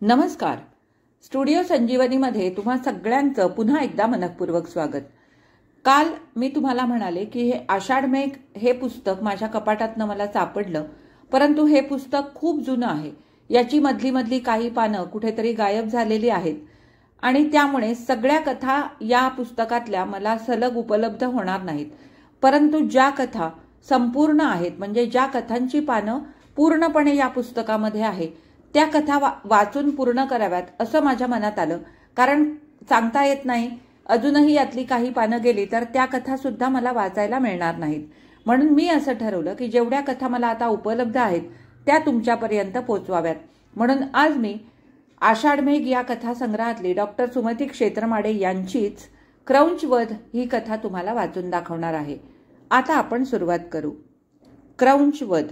नमस्कार. स्टुडिओ संजीवनीमध्ये तुम्हा सगळ्यांचं पुन्हा एकदा मनपूर्वक स्वागत. काल मी तुम्हाला म्हणाले की हे आषाढ मेघ हे पुस्तक माझ्या कपाटातनं मला सापडलं, परंतु हे पुस्तक खूप जुनं आहे. याची मधली मधली काही पानं कुठेतरी गायब झालेली आहेत आणि त्यामुळे सगळ्या कथा या पुस्तकातल्या मला सलग उपलब्ध होणार नाहीत. परंतु ज्या कथा संपूर्ण आहेत, म्हणजे ज्या कथांची पानं पूर्णपणे या पुस्तकामध्ये आहे, त्या कथा वाचून पूर्ण कराव्यात असं माझ्या मनात आलं. कारण सांगता येत नाही, अजूनही यातली काही पानं गेली तर त्या कथा सुद्धा मला वाचायला मिळणार नाहीत. म्हणून मी असं ठरवलं की जेवढ्या कथा मला आता उपलब्ध आहेत त्या तुमच्यापर्यंत पोचवाव्यात. म्हणून आज मी आषाढ मेघ या कथा संग्रहातली डॉक्टर सुमती क्षेत्रमाडे यांचीच क्रौंचवध ही कथा तुम्हाला वाचून दाखवणार आहे. आता आपण सुरुवात करू. क्रौंचवध.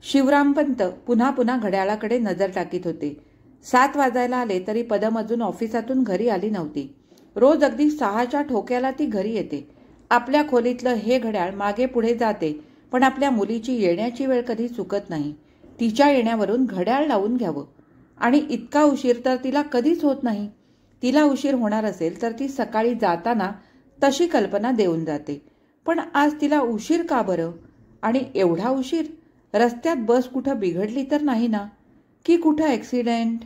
शिवरामपंत पुन्हा पुन्हा घड्याळाकडे नजर टाकीत होते. 7 वाजायला आले तरी पदम अजून ऑफिसातून घरी आली नव्हती. रोज अगदी 6च्या ठोक्याला ती घरी येते. आपल्या खोलीतलं हे घड्याळ मागे पुढे जाते, पण आपल्या मुलीची येण्याची वेळ कधी चुकत नाही. तिच्या येण्यावरून घड्याळ लावून घ्यावं, आणि इतका उशीर तर तिला कधीच होत नाही. तिला उशीर होणार असेल तर ती सकाळी जाताना तशी कल्पना देऊन जाते. पण आज तिला उशीर का बरं? आणि एवढा उशीर? रस्त्यात बस कुठं बिघडली तर नाही ना? की कुठं ॲक्सिडेंट?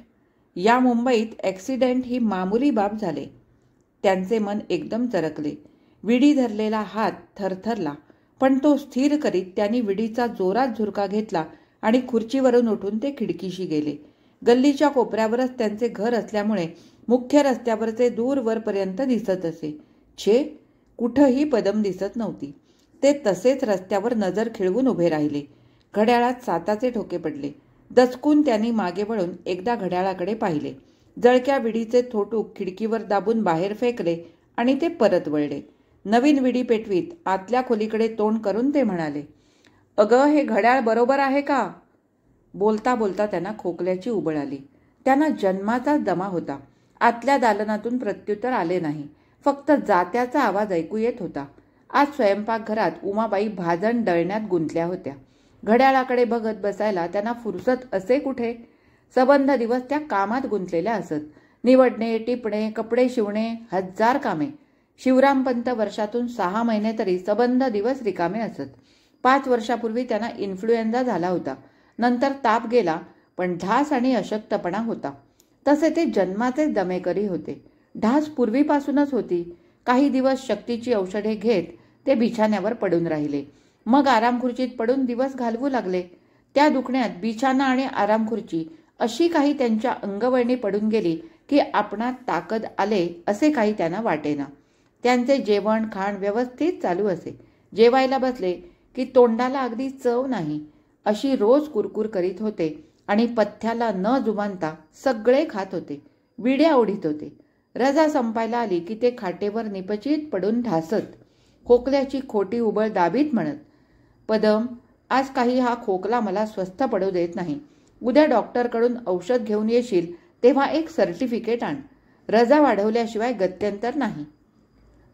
या मुंबईत ॲक्सिडेंट ही मामूली बाब झाले. त्यांचे मन एकदम चरकले. विडी धरलेला हात थरथरला, पण तो स्थिर करीत त्यांनी विडीचा जोरात झुरका घेतला आणि खुर्चीवरून उठून ते खिडकीशी गेले. गल्लीच्या कोपऱ्यावरच त्यांचे घर असल्यामुळे मुख्य रस्त्यावरचे दूरवरपर्यंत दिसत असे. छे, कुठंही पदम दिसत नव्हती. ते तसेच रस्त्यावर नजर खिळवून उभे राहिले. घड्याळात 7चे ठोके पडले. दचकून त्यांनी मागे वळून एकदा घड्याळाकडे पाहिले. जळक्या विडीचे थोटूक खिडकीवर दाबून बाहेर फेकले आणि ते परत वळले. नवीन विडी पेटवीत आतल्या खोलीकडे तोंड करून ते म्हणाले, "अगं, हे घड्याळ बरोबर आहे का?" बोलता बोलता त्यांना खोकल्याची उबळ आली. त्यांना जन्माचाच दमा होता. आतल्या दालनातून प्रत्युत्तर आले नाही. फक्त जात्याचा आवाज ऐकू येत होता. आज स्वयंपाकघरात उमाबाई भाजण दळण्यात गुंतल्या होत्या. घड्याळाकडे बघत बसायला त्यांना फुरसत असे कुठे? सबंध दिवस त्या कामात गुंतलेल्या असत. निवडणे, टिपणे, कपडे शिवणे, 1000 कामे. शिवरामपंत वर्षातून 6 महिने तरी सबंध दिवस रिकामे असत. 5 वर्षापूर्वी त्यांना इन्फ्लुएन्झा झाला होता. नंतर ताप गेला, पण ढास आणि अशक्तपणा होता. तसे ते जन्माचे दमेकरी होते. ढास पूर्वीपासूनच होती. काही दिवस शक्तीची औषधे घेत ते बिछाण्यावर पडून राहिले. मग आरामखुर्चीत पडून दिवस घालवू लागले. त्या दुखण्यात बिछाना आणि आरामखुर्ची अशी काही त्यांच्या अंगवळणी पडून गेली की आपणात ताकद आले असे काही त्यांना वाटेना. त्यांचे जेवण खाण व्यवस्थित चालू असे. जेवायला बसले की तोंडाला अगदी चव नाही अशी रोज कुरकुर करीत होते आणि पथ्याला न जुमानता सगळे खात होते. विड्या ओढीत होते. रजा संपायला आली की ते खाटेवर निपचित पडून ढासत, खोकल्याची खोटी उबळ दाबीत म्हणत, "पदम, आज काही हा खोकला मला स्वस्थ पडू देत नाही. उद्या डॉक्टरकडून औषध घेऊन येशील तेव्हा एक सर्टिफिकेट आण. रजा वाढवल्याशिवाय गत्यंतर नाही."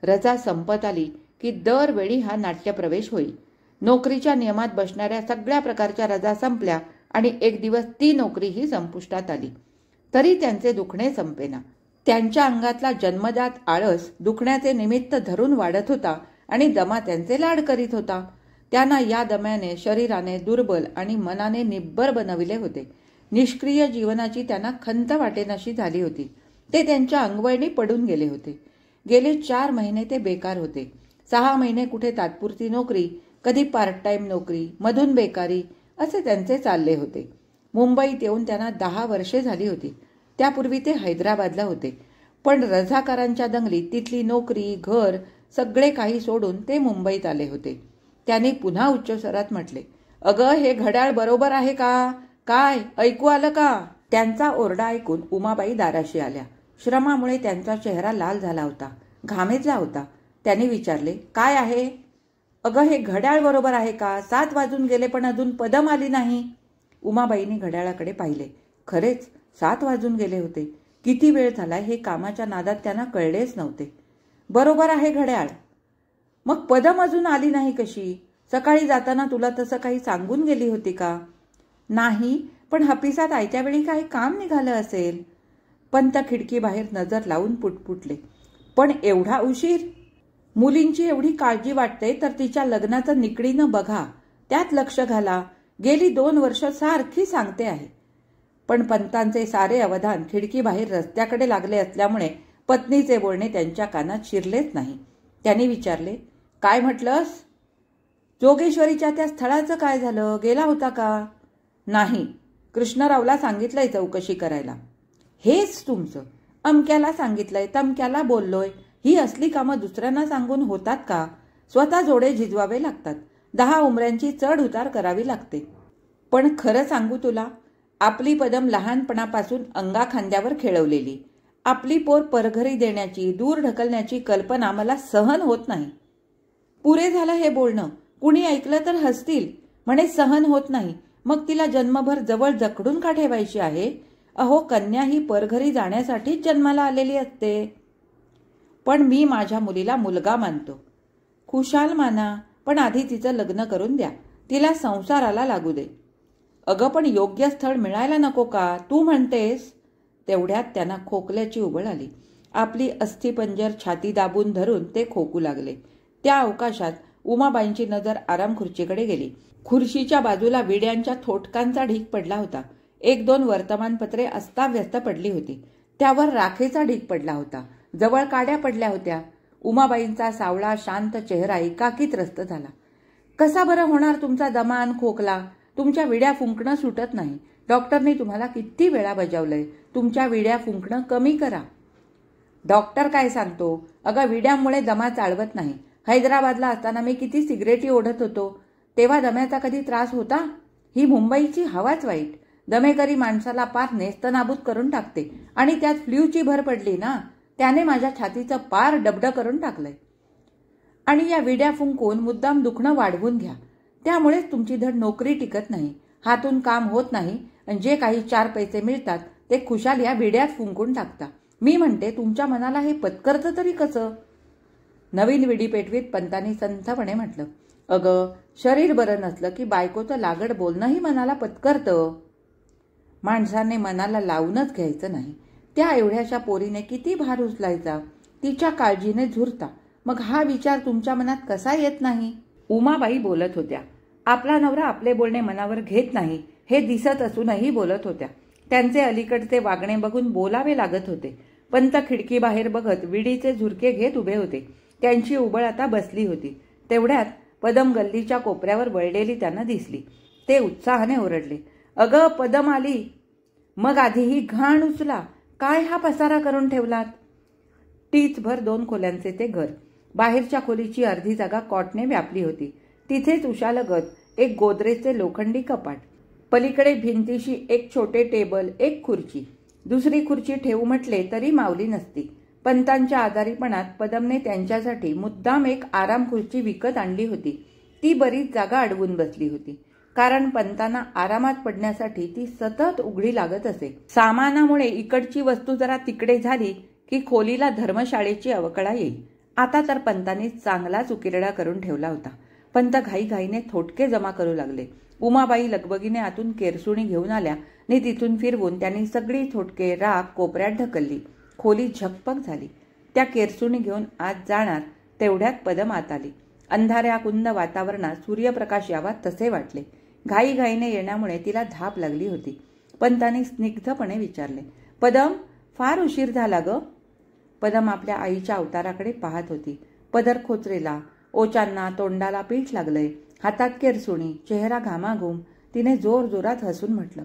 रजा संपत आली की दरवेळी हा नाट्यप्रवेश होई. नोकरीच्या नियमात बसणाऱ्या सगळ्या प्रकारच्या रजा संपल्या आणि एक दिवस ती नोकरीही संपुष्टात आली. तरी त्यांचे दुखणे संपेना. त्यांच्या अंगातला जन्मजात आळस दुखण्याचे निमित्त धरून वाढत होता आणि दमा त्यांचे लाड करीत होता. त्यांना या दम्याने शरीराने दुर्बल आणि मनाने निब्बर बनविले होते. निष्क्रिय जीवनाची त्यांना खंत वाटेनाशी झाली होती. ते त्यांच्या अंगवळणी पडून गेले होते. गेले 4 महिने ते बेकार होते. 6 महिने कुठे तात्पुरती नोकरी, कधी पार्ट टाइम नोकरी, मधून बेकारी असे त्यांचे चालले होते. मुंबईत येऊन त्यांना 10 वर्षे झाली होती. त्यापूर्वी ते हैदराबादला होते. पण रझाकारांच्या दंगलीत तिथली नोकरी, घर सगळे काही सोडून ते मुंबईत आले होते. त्यांनी पुन्हा उच्च स्वरात म्हटले, "अगं, हे घड्याळ बरोबर आहे का? काय ऐकू आलं का?" त्यांचा ओरडा ऐकून उमाबाई दाराशी आल्या. श्रमामुळे त्यांचा चेहरा लाल झाला होता, घामेजला होता. त्यांनी विचारले, "काय आहे?" "अगं, हे घड्याळ बरोबर आहे का? 7 वाजून गेले पण अजून पदम आली नाही." उमाबाईंनी घड्याळाकडे पाहिले. खरेच 7 वाजून गेले होते. किती वेळ झाला हे कामाच्या नादात त्यांना कळलेच नव्हते. "बरोबर आहे घड्याळ. मग पदम अजून आली नाही कशी? सकाळी जाताना तुला तसं काही सांगून गेली होती का?" "नाही, पण हपिसात आयत्या वेळी काही काम निघालं असेल. पंत खिडकी बाहेर नजर लावून पुटपुटले, पण एवढा उशीर? मुलींची एवढी काळजी वाटते तर तिच्या लग्नाचं निकडीनं बघा, त्यात लक्ष घाला. गेली 2 वर्ष सारखी सांगते आहे. पण पंतांचे सारे अवधान खिडकी बाहेर रस्त्याकडे लागले असल्यामुळे पत्नीचे बोलणे त्यांच्या कानात शिरलेच नाही. त्यांनी विचारले, काय म्हटलंस? जोगेश्वरीच्या त्या स्थळाचं काय झालं? गेला होता का? नाही, कृष्णरावला सांगितलंय चौकशी करायला. हेच तुमचं? अमक्याला सांगितलंय, तमक्याला बोललोय. ही असली कामं दुसऱ्यांना सांगून होतात का? स्वतः जोडे झिजवावे लागतात. 10 उमऱ्यांची चढ उतार करावी लागते. पण खरं सांगू तुला, आपली पदम लहानपणापासून अंगा खांद्यावर खेळवलेली. आपली पोर परघरी देण्याची, दूर ढकलण्याची कल्पना मला सहन होत नाही. पुरे झालं हे बोलणं. कुणी ऐकलं तर हसतील, म्हणे सहन होत नाही. मग तिला जन्मभर जवळ जखडून का ठेवायची आहे? अहो, कन्या ही परघरी जाण्यासाठीच जन्माला आलेली असते. पण मी माझ्या मुलीला मुलगा मानतो. खुशाल माना, पण आधी तिचं लग्न करून द्या. तिला संसाराला लागू दे. अगं, पण योग्य स्थळ मिळायला नको का? तू म्हणतेस. तेवढ्यात त्यांना खोकल्याची उबळ आली. आपली अस्थिपंजर छाती दाबून धरून ते खोकू लागले. त्या अवकाशात उमाबाईंची नजर आराम खुर्चीकडे गेली. खुर्चीच्या बाजूला विड्यांच्या थोटकांचा ढीग पडला होता. 1-2 वर्तमानपत्रे अस्ताव्यस्त पडली होती. त्यावर राखेचा ढीग पडला होता. जवळ काड्या पडल्या होत्या. उमाबाईंचा सावळा शांत चेहरा एकाकी त्रस्त झाला. कसा बरं होणार तुमचा दमा आणि खोकला? तुमच्या विड्या फुंकणं सुटत नाही. डॉक्टरने तुम्हाला किती वेळा बजावलंय, तुमच्या विड्या फुंकणं कमी करा. डॉक्टर काय सांगतो? अगं, विड्यामुळे दमा चालवत नाही. हैदराबादला असताना मी किती सिगरेटी ओढत होतो, तेव्हा दम्याचा कधी त्रास होता? ही मुंबईची हवाच वाईट. दमेकरी माणसाला पार नेस्तनाबूत करून टाकते. आणि त्यात फ्ल्यूची भर पडली ना, त्याने माझ्या छातीचं पार डबडं करून टाकलंय. आणि या विड्या फुंकून मुद्दाम दुखणं वाढवून घ्या. त्यामुळेच तुमची धड नोकरी टिकत नाही, हातून काम होत नाही, आणि जे काही 4 पैसे मिळतात ते खुशाल या विड्यात फुंकून टाकता. मी म्हणते, तुमच्या मनाला हे पत्करतं तरी कसं? नवीन विडी पेटवीत पंतांनी संथपणे म्हटलं, अगं, शरीर बरं नसलं की बायकोचं लागड बोलणंही मनाला पत्करतं. माणसाने मनाला लावूनच घ्यायचं नाही. त्या एवढ्याशा पोरीने किती भार उचलायचा, तिच्या काळजीने झुरता. मग हा विचार तुमच्या मनात कसा येत नाही? उमाबाई बोलत होत्या. आपला नवरा आपले बोलणे मनावर घेत नाही हे दिसत असूनही बोलत होत्या. त्यांचे अलीकडचे वागणे बघून बोलावे लागत होते. पंत खिडकी बाहेर बघत विडीचे झुरके घेत उभे होते. त्यांची उबळ आता बसली होती. तेवढ्यात पदम गल्लीच्या कोपऱ्यावर वळलेली त्यांना दिसली. ते उत्साहाने ओरडले, अगं, पदम आली. मग आधी ही घाण उचला. काय हा पसारा करून ठेवलात? टीचभर 2 खोल्यांचे ते घर. बाहेरच्या खोलीची अर्धी जागा कॉटने व्यापली होती. तिथेच उशालगत एक गोदरेजचे लोखंडी कपाट. पलीकडे भिंतीशी एक छोटे टेबल, एक खुर्ची. दुसरी खुर्ची ठेवू म्हटले तरी मावली नसती. पंतांच्या आजारीपणात पदमने त्यांच्यासाठी मुद्दाम एक आराम खुर्ची विकत आणली होती. ती बरीच जागा अडवून बसली होती, कारण पंतांना आरामात पडण्यासाठी ती सतत उघडी लागत असे. सामानामुळे इकडची वस्तू जरा तिकडे झाली की खोलीला धर्मशाळेची अवकळा येईल. आता तर पंतांनी चांगलाच उकिरडा करून ठेवला होता. पंत घाईघाईने थोटके जमा करू लागले. उमाबाई लगबगीने आतून केरसुणी घेऊन आल्या आणि तिथून फिरवून त्यांनी सगळी थोटके राख कोपऱ्यात ढकलली. खोली झकपक झाली. त्या केरसुणी घेऊन आत जाणार तेवढ्यात पदम आत आली. अंधाऱ्या कुंद वातावरणात सूर्यप्रकाश यावा तसे वाटले. घाईघाईने येण्यामुळे तिला धाप लागली होती. पंतांनी स्निग्धपणे विचारले, पदम, फार उशीर झाला ग? पदम आपल्या आईच्या अवताराकडे पाहत होती. पदर खोचरेला, ओचांना तोंडाला पीठ लागलंय, हातात केरसुणी, चेहरा घामाघूम. तिने जोर जोरात हसून म्हटलं,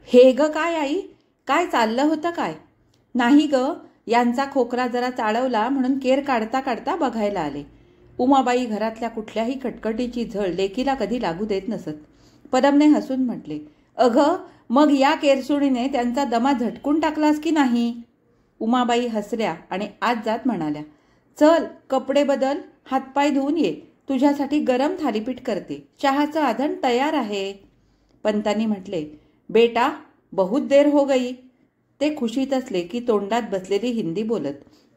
हे ग काय आई, काय चाललं होतं काय? नाही ग, यांचा खोकला जरा चाळवला म्हणून केर काढता काढता बघायला आले. उमाबाई घरातल्या कुठल्याही खटखटीची झळ लेकीला कधी लागू देत नसत. पदमने हसून म्हटले, अगं, मग या केरसुणीने त्यांचा दमा झटकून टाकलास की नाही? उमाबाई हसल्या आणि आत जात म्हणाल्या, चल, कपडे बदल, हातपाय धुवून ये. तुझ्यासाठी गरम थालीपीठ करते. चहाचं आधण तयार आहे. पंतांनी म्हटले, बेटा, बहुत देर हो गई. ते खुशीत असले की तोंडात बसलेली हिंदी बोलत.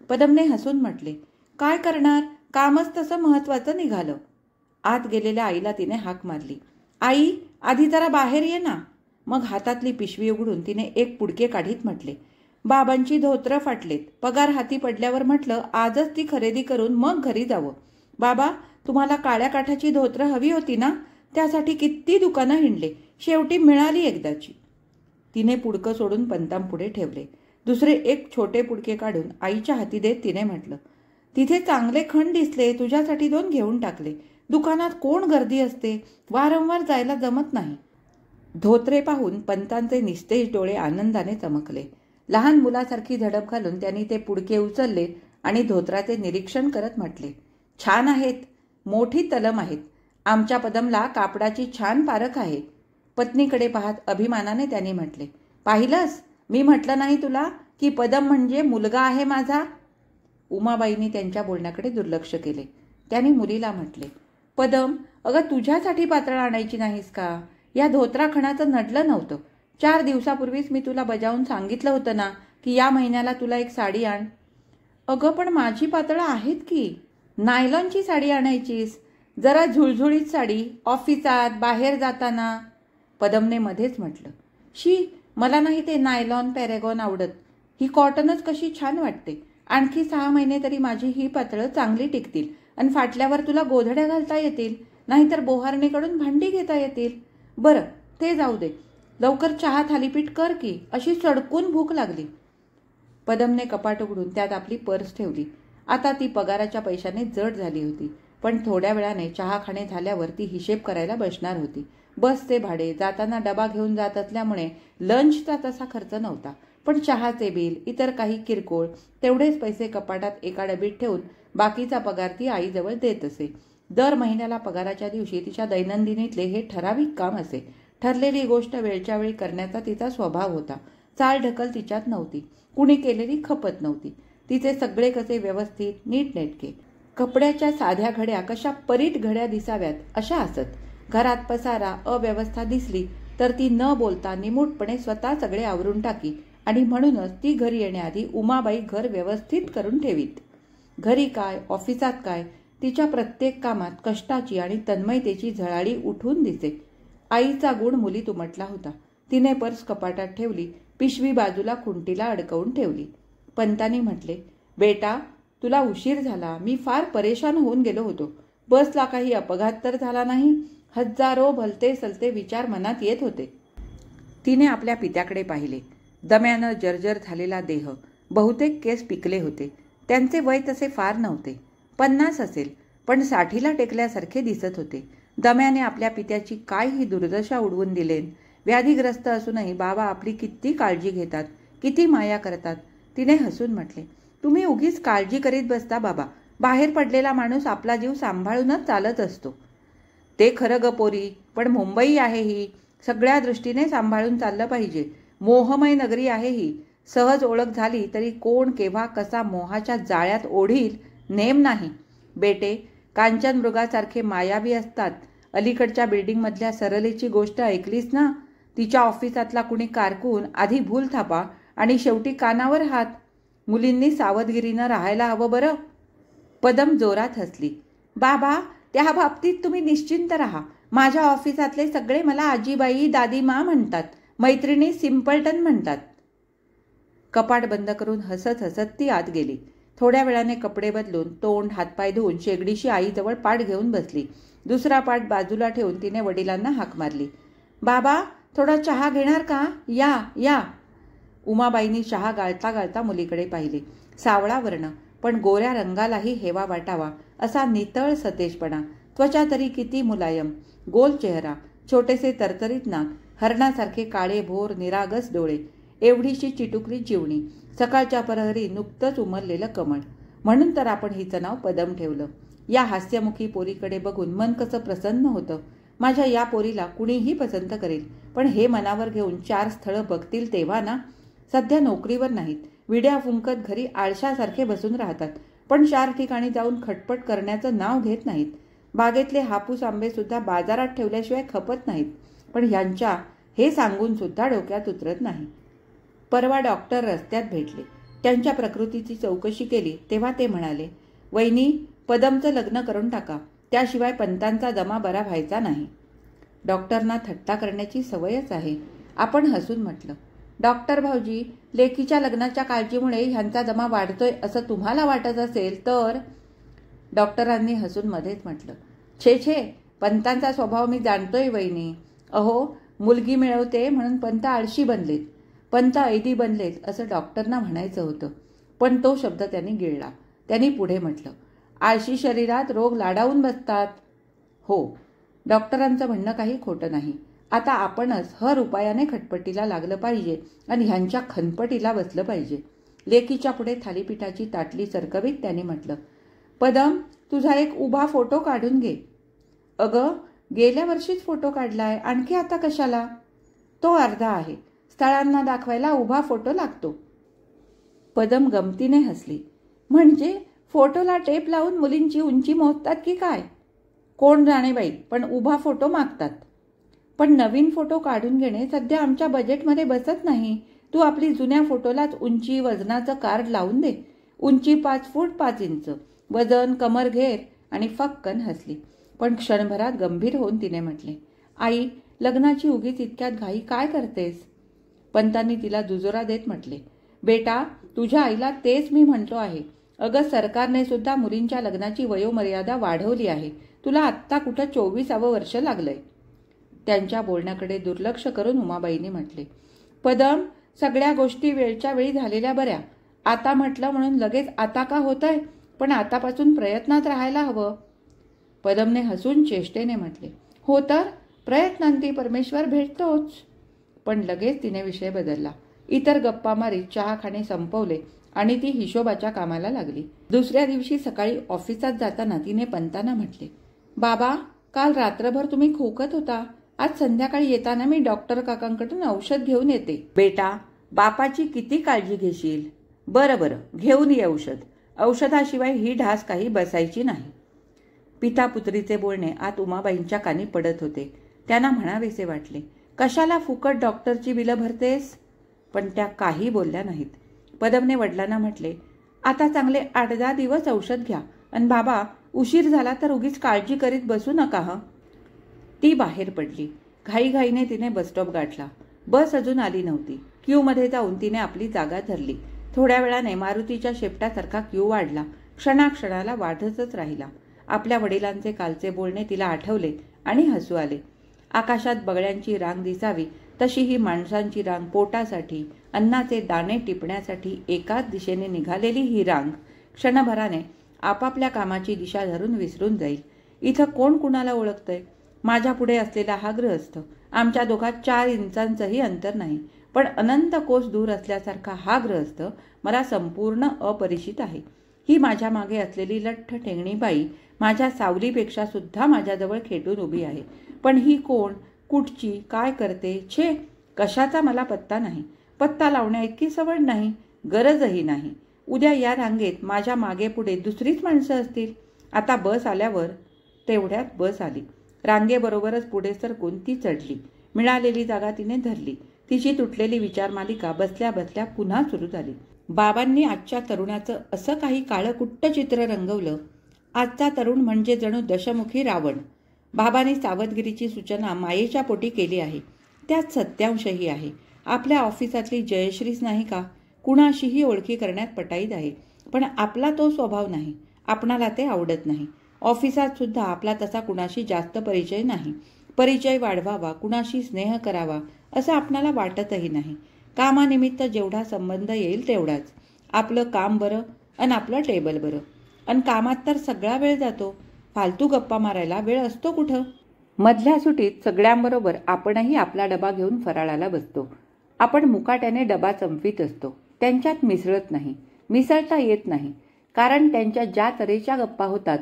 पदमने हसून म्हटले, काय करणार, कामच तसं महत्वाचं निघालं. आत गेलेल्या आईला तिने हाक मारली, आई, आधी जरा बाहेर ये ना. मग हातातली पिशवी उघडून तिने एक पुडके काढीत म्हटले, बाबांची धोत्रं फाटलेत. पगार हाती पडल्यावर म्हटलं आजच ती खरेदी करून मग घरी जावं. बाबा, तुम्हाला काळ्या काठाची धोत्रं हवी होती ना? त्यासाठी किती दुकानं हिंडले, शेवटी मिळाली एकदाची. तिने पुडकं सोडून पंतांपुढे ठेवले. दुसरे एक छोटे पुडके काढून आईच्या हाती देत तिने म्हटलं, तिथे चांगले खण दिसले, तुझ्यासाठी 2 घेऊन टाकले. दुकानात कोण गर्दी असते, वारंवार जायला जमत नाही. धोत्रे पाहून पंतांचे निस्तेज डोळे आनंदाने चमकले. लहान मुलासारखी झडप घालून त्यांनी ते पुडके उचलले आणि धोत्राचे निरीक्षण करत म्हटले, छान आहेत, मोठी तलम आहेत. आमच्या पदमला कापडाची छान पारख आहे. पत्नीकडे पाहत अभिमानाने त्यांनी म्हटले, पाहिलंस, मी म्हटलं नाही तुला की पदम म्हणजे मुलगा आहे माझा? उमाबाईंनी त्यांच्या बोलण्याकडे दुर्लक्ष केले. त्यांनी मुलीला म्हटले, पदम, अगं तुझ्यासाठी पातळ आणायची नाहीस का? या धोत्राखणाचं नडलं नव्हतं. 4 दिवसापूर्वीच मी तुला बजावून सांगितलं होतं ना की या महिन्याला तुला एक साडी आण. अगं पण माझी पातळं आहेत की. नायलॉनची साडी आणायचीस, जरा झुळझुळीत साडी, ऑफिसात बाहेर जाताना. पदमने मध्येच म्हटलं, शी, मला नाही ते नायलॉन पॅरेगॉन आवडत. ही कॉटनच कशी छान वाटते. आणखी 6 महिने तरी माझी ही पातळं चांगली टिकतील आणि फाटल्यावर तुला गोधड्या घालता येतील, नाहीतर बोहारणीकडून भांडी घेता येतील. बरं, ते जाऊ दे, लवकर चहा थालीपीठ कर की, अशी सडकून भूक लागली. पदमने कपाट उघडून त्यात आपली पर्स ठेवली. आता ती पगाराच्या पैशाने जड झाली होती, पण थोड्या वेळाने चहाखाणे झाल्यावर ती हिशेब करायला बसणार होती. बसचे भाडे, जाताना डबा घेऊन जात असल्यामुळे लंचचा तसा खर्च नव्हता, पण चहाचे बिल, इतर काही किरकोळ, तेवढेच पैसे कपाटात एका डबीत ठेवून बाकीचा पगार ती आईजवळ देत असे. दर महिन्याला पगाराच्या दिवशी तिच्या दैनंदिनीतले हे ठराविक काम असे. ठरलेली गोष्ट वेळच्या वेळी करण्याचा तिचा स्वभाव होता. चालढकल तिच्यात नव्हती, कुणी केलेली खपत नव्हती. तिचे सगळे कसे व्यवस्थित, नीटनेटके. कपड्याच्या साध्या घड्या कशा परीट घड्या दिसाव्यात अशा असत. घरात पसारा, अव्यवस्था दिसली तर ती न बोलता निमूटपणे स्वतः सगळे आवरून टाकी आणि म्हणूनच ती घरी येण्याआधी उमाबाई घर व्यवस्थित करून ठेवीत. घरी काय, ऑफिसात काय, तिच्या प्रत्येक कामात कष्टाची आणि तन्मयतेची झळाळी उठून दिसे. आईचा गुण मुलीत उमटला होता. तिने पर्स कपाटात ठेवली, पिशवी बाजूला खुंटीला अडकवून ठेवली. पंतांनी म्हटले, बेटा, तुला उशीर झाला. मी फार परेशान होऊन गेलो होतो. बसला काही अपघात तर झाला नाही? हजारो भलते सलते विचार मनात येत होते. तिने आपल्या पित्याकडे पाहिले. दम्यानं जर्जर झालेला देह, बहुतेक केस पिकले होते. त्यांचे वय तसे फार नव्हते, 50 असेल, पण 60ला टेकल्यासारखे दिसत होते. दम्याने आपल्या पित्याची काय ही दुर्दशा उडवून दिलेन. व्याधीग्रस्त असूनही बाबा आपली किती काळजी घेतात, किती माया करतात. तिने हसून म्हटले, तुम्ही उगीच काळजी करीत बसता बाबा. बाहेर पडलेला माणूस आपला जीव सांभाळूनच चालत असतो. ते खरं ग पोरी, पण मुंबई आहे ही, सगळ्या दृष्टीने सांभाळून चाललं पाहिजे. मोहमय नगरी आहे ही. सहज ओळख झाली तरी कोण केव्हा कसा मोहाच्या जाळ्यात ओढील नेम नाही. बेटे, कांचन मृगासारखे मायावी असतात. अलीकडच्या बिल्डिंगमधल्या सरलेची गोष्ट ऐकलीस ना? तिच्या ऑफिसातला कुणी कारकून आधी भूल थापा आणि शेवटी कानावर हात. मुलींनी सावधगिरीनं राहायला हवं बरं. पदम जोरात हसली. बाबा, त्या बाबतीत तुम्ही निश्चिंत राहा. माझ्या ऑफिसातले सगळे मला आजीबाई, दादीमा म्हणतात. मैत्रिणी सिम्पलटन म्हणतात. कपाट बंद करून हसत हसत ती आत गेली. थोड्या वेळाने कपडे बदलून, तोंड हातपाय धुवून शेगडीशी आईजवळ पाट घेऊन बसली. दुसरा पाट बाजूला ठेवून तिने वडिलांना हाक मारली. बाबा, थोडा चहा घेणार का? या या. उमाबाईंनी चहा गाळता गाळता मुलीकडे पाहिले. सावळा वर्ण, पण गोऱ्या रंगालाही हेवा वाटावा असा नितळ सतेजपणा. त्वचा तरी किती मुलायम. गोल चेहरा, छोटेसे तरतरीत नाक, हरणासारखे काळे भोर निरागस डोळे, एवढीशी चिटुकली चिवणी, सकाळच्या प्रहरी नुकतंच उमरलेलं कमळ. म्हणून तर आपण हिचं नाव पदम ठेवलं. या हास्यमुखी पोरीकडे बघून मन कसं प्रसन्न होतं. माझ्या या पोरीला कुणीही पसंत करेल, पण हे मनावर घेऊन 4 स्थळं बघतील तेव्हा ना. सध्या नोकरीवर नाहीत, विड्या फुंकत घरी आळशासारखे बसून राहतात, पण 4 ठिकाणी जाऊन खटपट करण्याचं नाव घेत नाहीत. बागेतले हापूस आंबे सुद्धा बाजारात ठेवल्याशिवाय खपत नाहीत, पण ह्यांच्या हे सांगून सुद्धा डोक्यात उतरत नाही. परवा डॉक्टर रस्त्यात भेटले. त्यांच्या प्रकृतीची चौकशी केली तेव्हा ते म्हणाले, वहिनी, पदमचं लग्न करून टाका, त्याशिवाय पंतांचा दमा बरा व्हायचा नाही. डॉक्टरना थट्टा करण्याची सवयच आहे. आपण हसून म्हटलं, डॉक्टर भाऊजी, लेकीच्या लग्नाच्या काळजीमुळे ह्यांचा दमा वाढतोय असं तुम्हाला वाटत असेल तर? डॉक्टरांनी हसून मध्येच म्हटलं, छे छे, पंतांचा स्वभाव मी जाणतोय वहिनी. अहो, मुलगी मिळवते म्हणून पंत आळशी बनलेत, पंत ऐदी बनलेत असं डॉक्टरना म्हणायचं होतं. पण तो शब्द त्यांनी गिळला. त्यांनी पुढे म्हटलं, आळशी शरीरात रोग लाडावून बसतात. हो, डॉक्टरांचं म्हणणं काही खोटं नाही. आता आपणच हर उपायाने खटपटीला लागलं पाहिजे आणि ह्यांच्या खनपटीला बसलं पाहिजे. लेकीच्या पुढे थालीपीठाची ताटली सरकवीत त्यांनी म्हटलं, पदम, तुझा एक उभा फोटो काढून घे. अगं, गेल्या वर्षीच फोटो काढलाय, आणखी आता कशाला? तो अर्धा आहे. स्थळांना दाखवायला उभा फोटो लागतो. पदम गमतीने हसली. म्हणजे फोटोला टेप लावून मुलींची उंची मोजतात की काय? कोण जाणे बाई, पण उभा फोटो मागतात. पण नवीन फोटो काढून घेणे सध्या आमच्या बजेटमध्ये बसत नाही. तू आपली जुन्या फोटोलाच उंची वजनाचं कार्ड लावून दे. उंची 5 फूट 5 इंच, वजन कमर घेर. आणि फक्कन हसली. पण क्षणभरात गंभीर होऊन तिने म्हटले, आई, लग्नाची उगीच इतक्यात घाई काय करतेस? पंतांनी तिला दुजोरा देत म्हटले, बेटा, तुझ्या आईला तेच मी म्हणतो आहे. अगं, सरकारने सुद्धा मुलींच्या लग्नाची वयोमर्यादा वाढवली आहे. तुला आत्ता कुठं 24वे वर्ष लागलंय. त्यांच्या बोलण्याकडे दुर्लक्ष करून उमाबाईंनी म्हटले, पदम, सगळ्या गोष्टी वेळच्या वेळी झालेल्या बऱ्या. आता म्हटलं म्हणून लगेच आता का होतंय? पण आतापासून प्रयत्नात राहायला हवं. पदमने हसून चेष्टेने म्हटले, हो तर, प्रयत्नांती परमेश्वर भेटतोच. पण लगेच तिने विषय बदलला. इतर गप्पा मारीत चहा खाणे संपवले आणि ती हिशोबाच्या कामाला लागली. दुसऱ्या दिवशी सकाळी ऑफिसात जाताना तिने पंतांना म्हटले, बाबा, काल रात्रभर तुम्ही खोकत होता. आज संध्याकाळी येताना मी डॉक्टर काकांकडून औषध घेऊन येते. बेटा, बापाची किती काळजी घेशील? बरं बरं, घेऊन ये औषध. औषधाशिवाय ही ढास काही बसायची नाही. पिता पुत्रीचे बोलणे आत उमाबाईंच्या कानी पडत होते. त्यांना म्हणावेसे वाटले, कशाला फुकट डॉक्टरची बिलं भरतेस? पण त्या काही बोलल्या नाहीत. पदमने वडिलांना म्हटले, आता चांगले 8-10 दिवस औषध घ्या. आणि बाबा, उशीर झाला तर उगीच काळजी करीत बसू नका हं. ती बाहेर पडली. घाईघाईने तिने बसस्टॉप गाठला. बस अजून आली नव्हती. क्यूमध्ये जाऊन तिने आपली जागा धरली. थोड्या वेळाने मारुतीच्या शेपटासारखा क्यू वाढला. क्षणाक्षणाला वाढतच राहिला. आपल्या वडिलांचे कालचे बोलणे तिला आठवले आणि हसू आले. आकाशात बगळ्यांची रांग दिसावी तशी ही माणसांची रांग, पोटासाठी, अन्नाचे दाणे टिपण्यासाठी एकाच दिशेने निघालेली ही रांग क्षणभराने आपापल्या कामाची दिशा धरून विसरून जाईल. इथं कोण कुणाला ओळखतंय? माझ्या पुढे असलेला हा गृहस्थ, आमच्या दोघात 4 इंचांचंही अंतर नाही, पण अनंत कोस दूर असल्यासारखा हा गृहस्थ मला संपूर्ण अपरिचित आहे. ही माझ्या मागे असलेली लठ्ठ ठेंगणी बाई माझ्या सावलीपेक्षा सुद्धा माझ्याजवळ खेटून उभी आहे. पण ही कोण, कुठची, काय करते? छे, कशाचा मला पत्ता नाही. पत्ता लावण्या इतकी सवड नाही, गरजही नाही. उद्या या रांगेत माझ्या मागे पुढे दुसरीच माणसं असतील. आता बस आल्यावर तेवढ्यात बस आली. रांगेबरोबरच पुढे सरकून ती चढली. मिळालेली जागा तिने धरली. तिची तुटलेली विचारमालिका बसल्या बसल्या पुन्हा सुरू झाली. बाबांनी आजच्या तरुणाचं असं काही काळकुट्ट चित्र रंगवलं. आजचा तरुण म्हणजे जणू दशमुखी रावण. बाबांनी सावधगिरीची सूचना मायेच्या पोटी केली आहे. त्यात सत्यांशही आहे. आपल्या ऑफिसातली जयश्रीच नाही का? कुणाशीही ओळखी करण्यात पटाईत आहे, पण आपला तो स्वभाव नाही. आपणाला ते आवडत नाही. ऑफिसात सुद्धा आपला तसा कुणाशी जास्त परिचय नाही. परिचय वाढवावा, कुणाशी स्नेह करावा असं आपणाला वाटतही नाही. कामानिमित्त जेवढा संबंध येईल तेवढाच. आपलं काम बरं आणि आपलं टेबल बरं. आणि कामात तर सगळा वेळ जातो. फालतू गप्पा मारायला वेळ असतो कुठं? मधल्या सुटीत सगळ्यांबरोबर आपणही आपला डबा घेऊन फराळाला बसतो. आपण मुकाट्याने डबा चमवीत असतो. त्यांच्यात मिसळत नाही, मिसळता येत नाही. कारण त्यांच्या ज्या तऱ्हेच्या गप्पा होतात,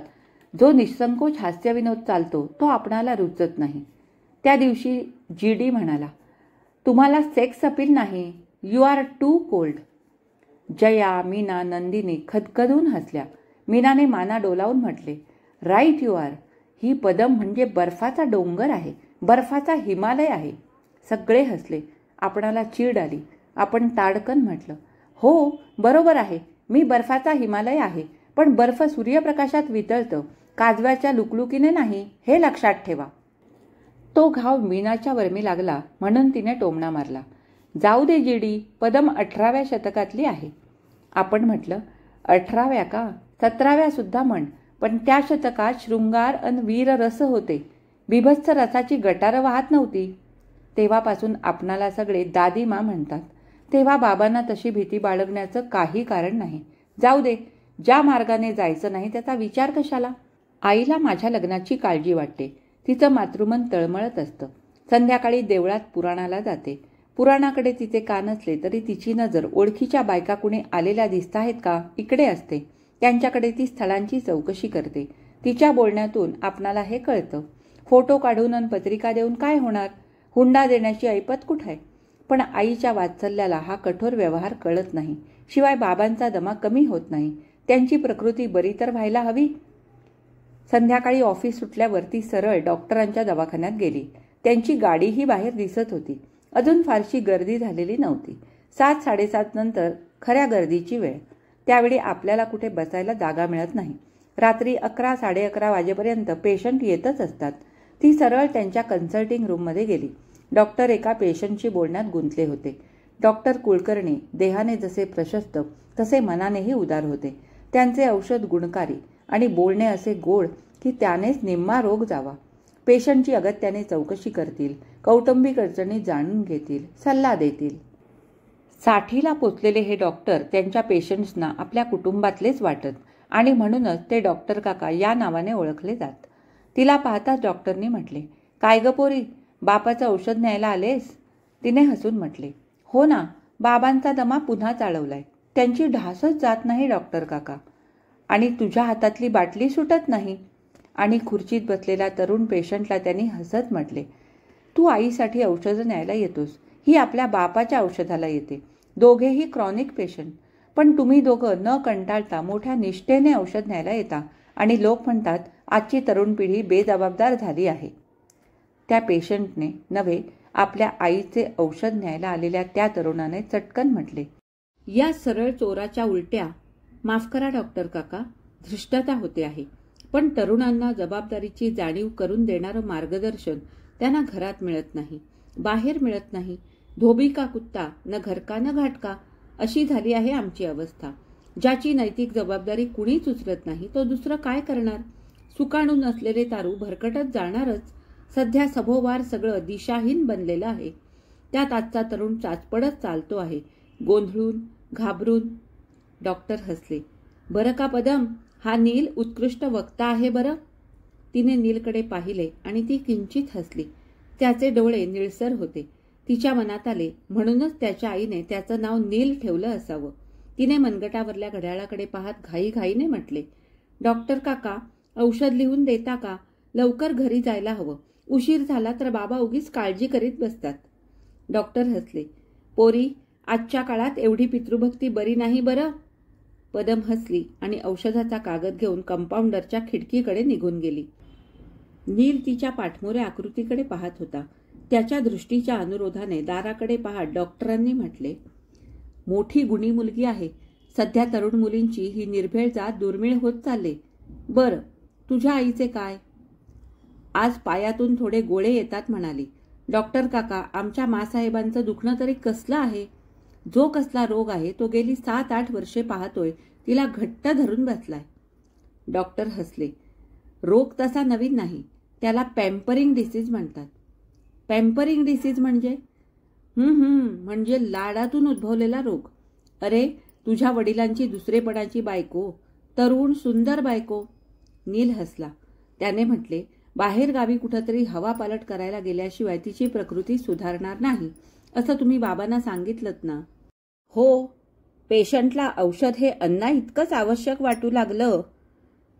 जो निःसंकोच हास्यविनोद चालतो, तो आपणाला रुचत नाही. त्या दिवशी GD म्हणाला, तुम्हाला सेक्स अपील नाही, you are too cold. Jaya, Meena, Nandini खदखदून हसल्या. मीनाने माना डोलावून म्हटले, राईट यू आर. ही पदम म्हणजे बर्फाचा डोंगर आहे, बर्फाचा हिमालय आहे. सगळे हसले. आपणाला चीड आली. आपण ताडकन म्हटलं, हो बरोबर आहे, मी बर्फाचा हिमालय आहे. पण बर्फ सूर्यप्रकाशात वितळतं, काजव्याच्या लुकलुकीने नाही, हे लक्षात ठेवा. तो घाव मीनाच्या वर्मी लागला म्हणून तिने टोमणा मारला. जाऊ दे जीडी, पदम 18व्या शतकातली आहे. आपण म्हटलं, 18व्या का? 17व्या सुद्धा म्हण, पण त्या शतकात शृंगार अन वीर रस होते. बिभत्स रसाची गटारं वाहत नव्हती. तेव्हापासून आपणाला सगळे दादीमा म्हणतात. तेव्हा बाबांना तशी भीती बाळगण्याचं काही कारण नाही. जाऊ दे, ज्या मार्गाने जायचं नाही त्याचा विचार कशाला. आईला माझ्या लग्नाची काळजी वाटते. तिचं मातृमन तळमळत असतं. संध्याकाळी देवळात पुराणाला जाते. पुराणाकडे तिचे कान असले तरी तिची नजर ओळखीच्या बायका कुणी आलेल्या दिसताहेत का इकडे असते. त्यांच्याकडे ती स्थळांची चौकशी करते. तिच्या बोलण्यातून आपणाला हे कळतं. फोटो काढून अन पत्रिका देऊन काय होणार? हुंडा देण्याची ऐपत कुठे? पण आईच्या वात्सल्याला हा कठोर व्यवहार कळत नाही. शिवाय बाबांचा दमा कमी होत नाही. त्यांची प्रकृती बरी तर व्हायला हवी. संध्याकाळी ऑफिस सुटल्यावर ती सरळ डॉक्टरांच्या दवाखान्यात गेली. त्यांची गाडीही बाहेर दिसत होती. अजून फारशी गर्दी झालेली नव्हती. 7-7:30 नंतर खऱ्या गर्दीची वेळ. त्यावेळी आपल्याला कुठे बसायला जागा मिळत नाही. रात्री 11-11:30 वाजेपर्यंत पेशंट येतच असतात. ती सरळ त्यांच्या कन्सल्टिंग रूममध्ये गेली. डॉक्टर एका पेशंटशी बोलण्यात गुंतले होते. डॉक्टर कुलकर्णी देहाने जसे प्रशस्त तसे मनानेही उदार होते. त्यांचे औषध गुणकारी आणि बोलणे असे गोड की त्यानेच निम्मा रोग जावा. पेशंटची अगत्याने चौकशी करतील, कौटुंबिक अडचणी जाणून घेतील, सल्ला देतील. 60ला पोचलेले हे डॉक्टर त्यांच्या पेशंट्सना आपल्या कुटुंबातलेच वाटत आणि म्हणूनच ते डॉक्टर काका या नावाने ओळखले जात. तिला पाहताच डॉक्टरनी म्हटले, काय ग पोरी, बापाचं औषध न्यायला आलेस? तिने हसून म्हटले, हो ना, बाबांचा दमा पुन्हा चाळवलाय. त्यांची ढासच जात नाही डॉक्टर काका. आणि तुझ्या हातातली बाटली सुटत नाही. आणि खुर्चीत बसलेला तरुण पेशंटला त्यांनी हसत म्हटले, तू आईसाठी औषधं न्यायला येतोस, ही आपल्या बापाच्या औषधाला येते. दोघेही क्रॉनिक पेशंट, पण तुम्ही दोघं न कंटाळता मोठ्या निष्ठेने औषध न्यायला येता आणि लोक म्हणतात आजची तरुण पिढी बेजबाबदार झाली आहे. त्या पेशंटने नव्हे, आपल्या आईचे औषध न्यायला आलेल्या त्या तरुणाने चटकन म्हटले, या सरळ चोराच्या उलट्या, माफ करा डॉक्टर काका, धृष्टता होते आहे. पण तरुणांना जबाबदारीची जाणीव करून देणारं मार्गदर्शन त्यांना घरात मिळत नाही, बाहेर मिळत नाही. धोबी का कुत्ता, न घरका न घाटका, अशी झाली आहे आमची अवस्था. ज्याची नैतिक जबाबदारी कुणीच उचलत नाही तो दुसरं काय करणार? सुकाणून असलेले तारू भरकटत जाणारच. सध्या सभोवार सगळं दिशाहीन बनलेलं आहे. त्यात आजचा तरुण चाचपडत चालतो आहे, गोंधळून, घाबरून. डॉक्टर हसले, बरं का पदम, हा नील उत्कृष्ट वक्ता आहे बरं. तिने नीलकडे पाहिले आणि ती किंचित हसली. त्याचे डोळे निळसर होते. तिच्या मनात आले, म्हणूनच त्याच्या आईने त्याचं नाव नील ठेवलं असावं. तिने मनगटावरल्या घड्याळाकडे पाहत घाईघाईने म्हटले, डॉक्टर काका, औषध लिहून देता का? लवकर घरी जायला हवं. उशीर झाला तर बाबा उगीच काळजी करीत बसतात. डॉक्टर हसले, पोरी, आजच्या काळात एवढी पितृभक्ती बरी नाही बरं. पदम हसली आणि औषधाचा कागद घेऊन कंपाऊंडरच्या खिडकीकडे निघून गेली. नील तिच्या पाठमोऱ्या आकृतीकडे पाहत होता. त्याच्या दृष्टीच्या अनुरोधाने दाराकडे पाहत डॉक्टरांनी म्हटले, मोठी गुणी मुलगी आहे. सध्या तरुण मुलींची ही निर्भेळ जात दुर्मिळ होत चालले. बरं, तुझ्या आईचे काय? आज पायातून थोडे गोळे येतात म्हणाली. डॉक्टर काका, आमच्या मासाहेबांचं दुखणं तरी कसलं आहे? जो कसला रोग आहे तो गेली 7-8 वर्षे पाहतोय, तिला घट्ट धरून बसलाय. डॉक्टर हसले, रोग तसा नवीन नाही, त्याला पॅम्परिंग डिसीज म्हणतात. पॅम्परिंग डिसीज म्हणजे? म्हणजे लाडातून उद्भवलेला रोग. अरे, तुझ्या वडिलांची दुसरेपणाची बायको, तरुण सुंदर बायको. नील हसला. त्याने म्हटले, बाहेर गावी कुठंतरी हवा पालट करायला गेल्याशिवाय तिची प्रकृती सुधारणार नाही, असं तुम्ही बाबांना सांगितलंत ना? हो, पेशंटला औषध हे अन्ना इतकंच आवश्यक वाटू लागलं.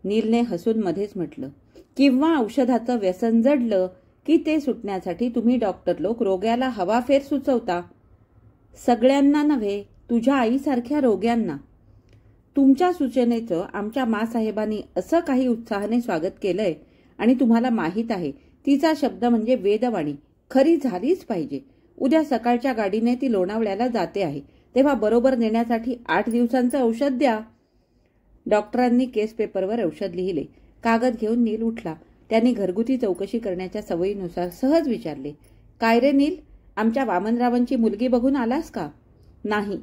नीलने हसून मध्येच म्हटलं, किंवा औषधाचं व्यसन जडलं की ते सुटण्यासाठी तुम्ही डॉक्टर लोक रोग्याला हवाफेर सुचवता. सगळ्यांना नव्हे, तुझ्या आईसारख्या रोग्यांना. तुमच्या सूचनेचं आमच्या मासाहेबांनी असं काही उत्साहाने स्वागत केलंय आणि तुम्हाला माहीत आहे, तिचा शब्द म्हणजे वेदवाणी खरी झालीच पाहिजे. उद्या सकाळच्या गाडीने ती लोणावळ्याला जाते आहे, तेव्हा बरोबर नेण्यासाठी 8 दिवसांचं औषध द्या. डॉक्टरांनी केस पेपरवर औषध लिहिले. कागद घेऊन नील उठला. त्यांनी घरगुती चौकशी करण्याच्या सवयीनुसार सहज विचारले, काय रे नील, आमच्या वामनरावांची मुलगी बघून आलास का? नाही.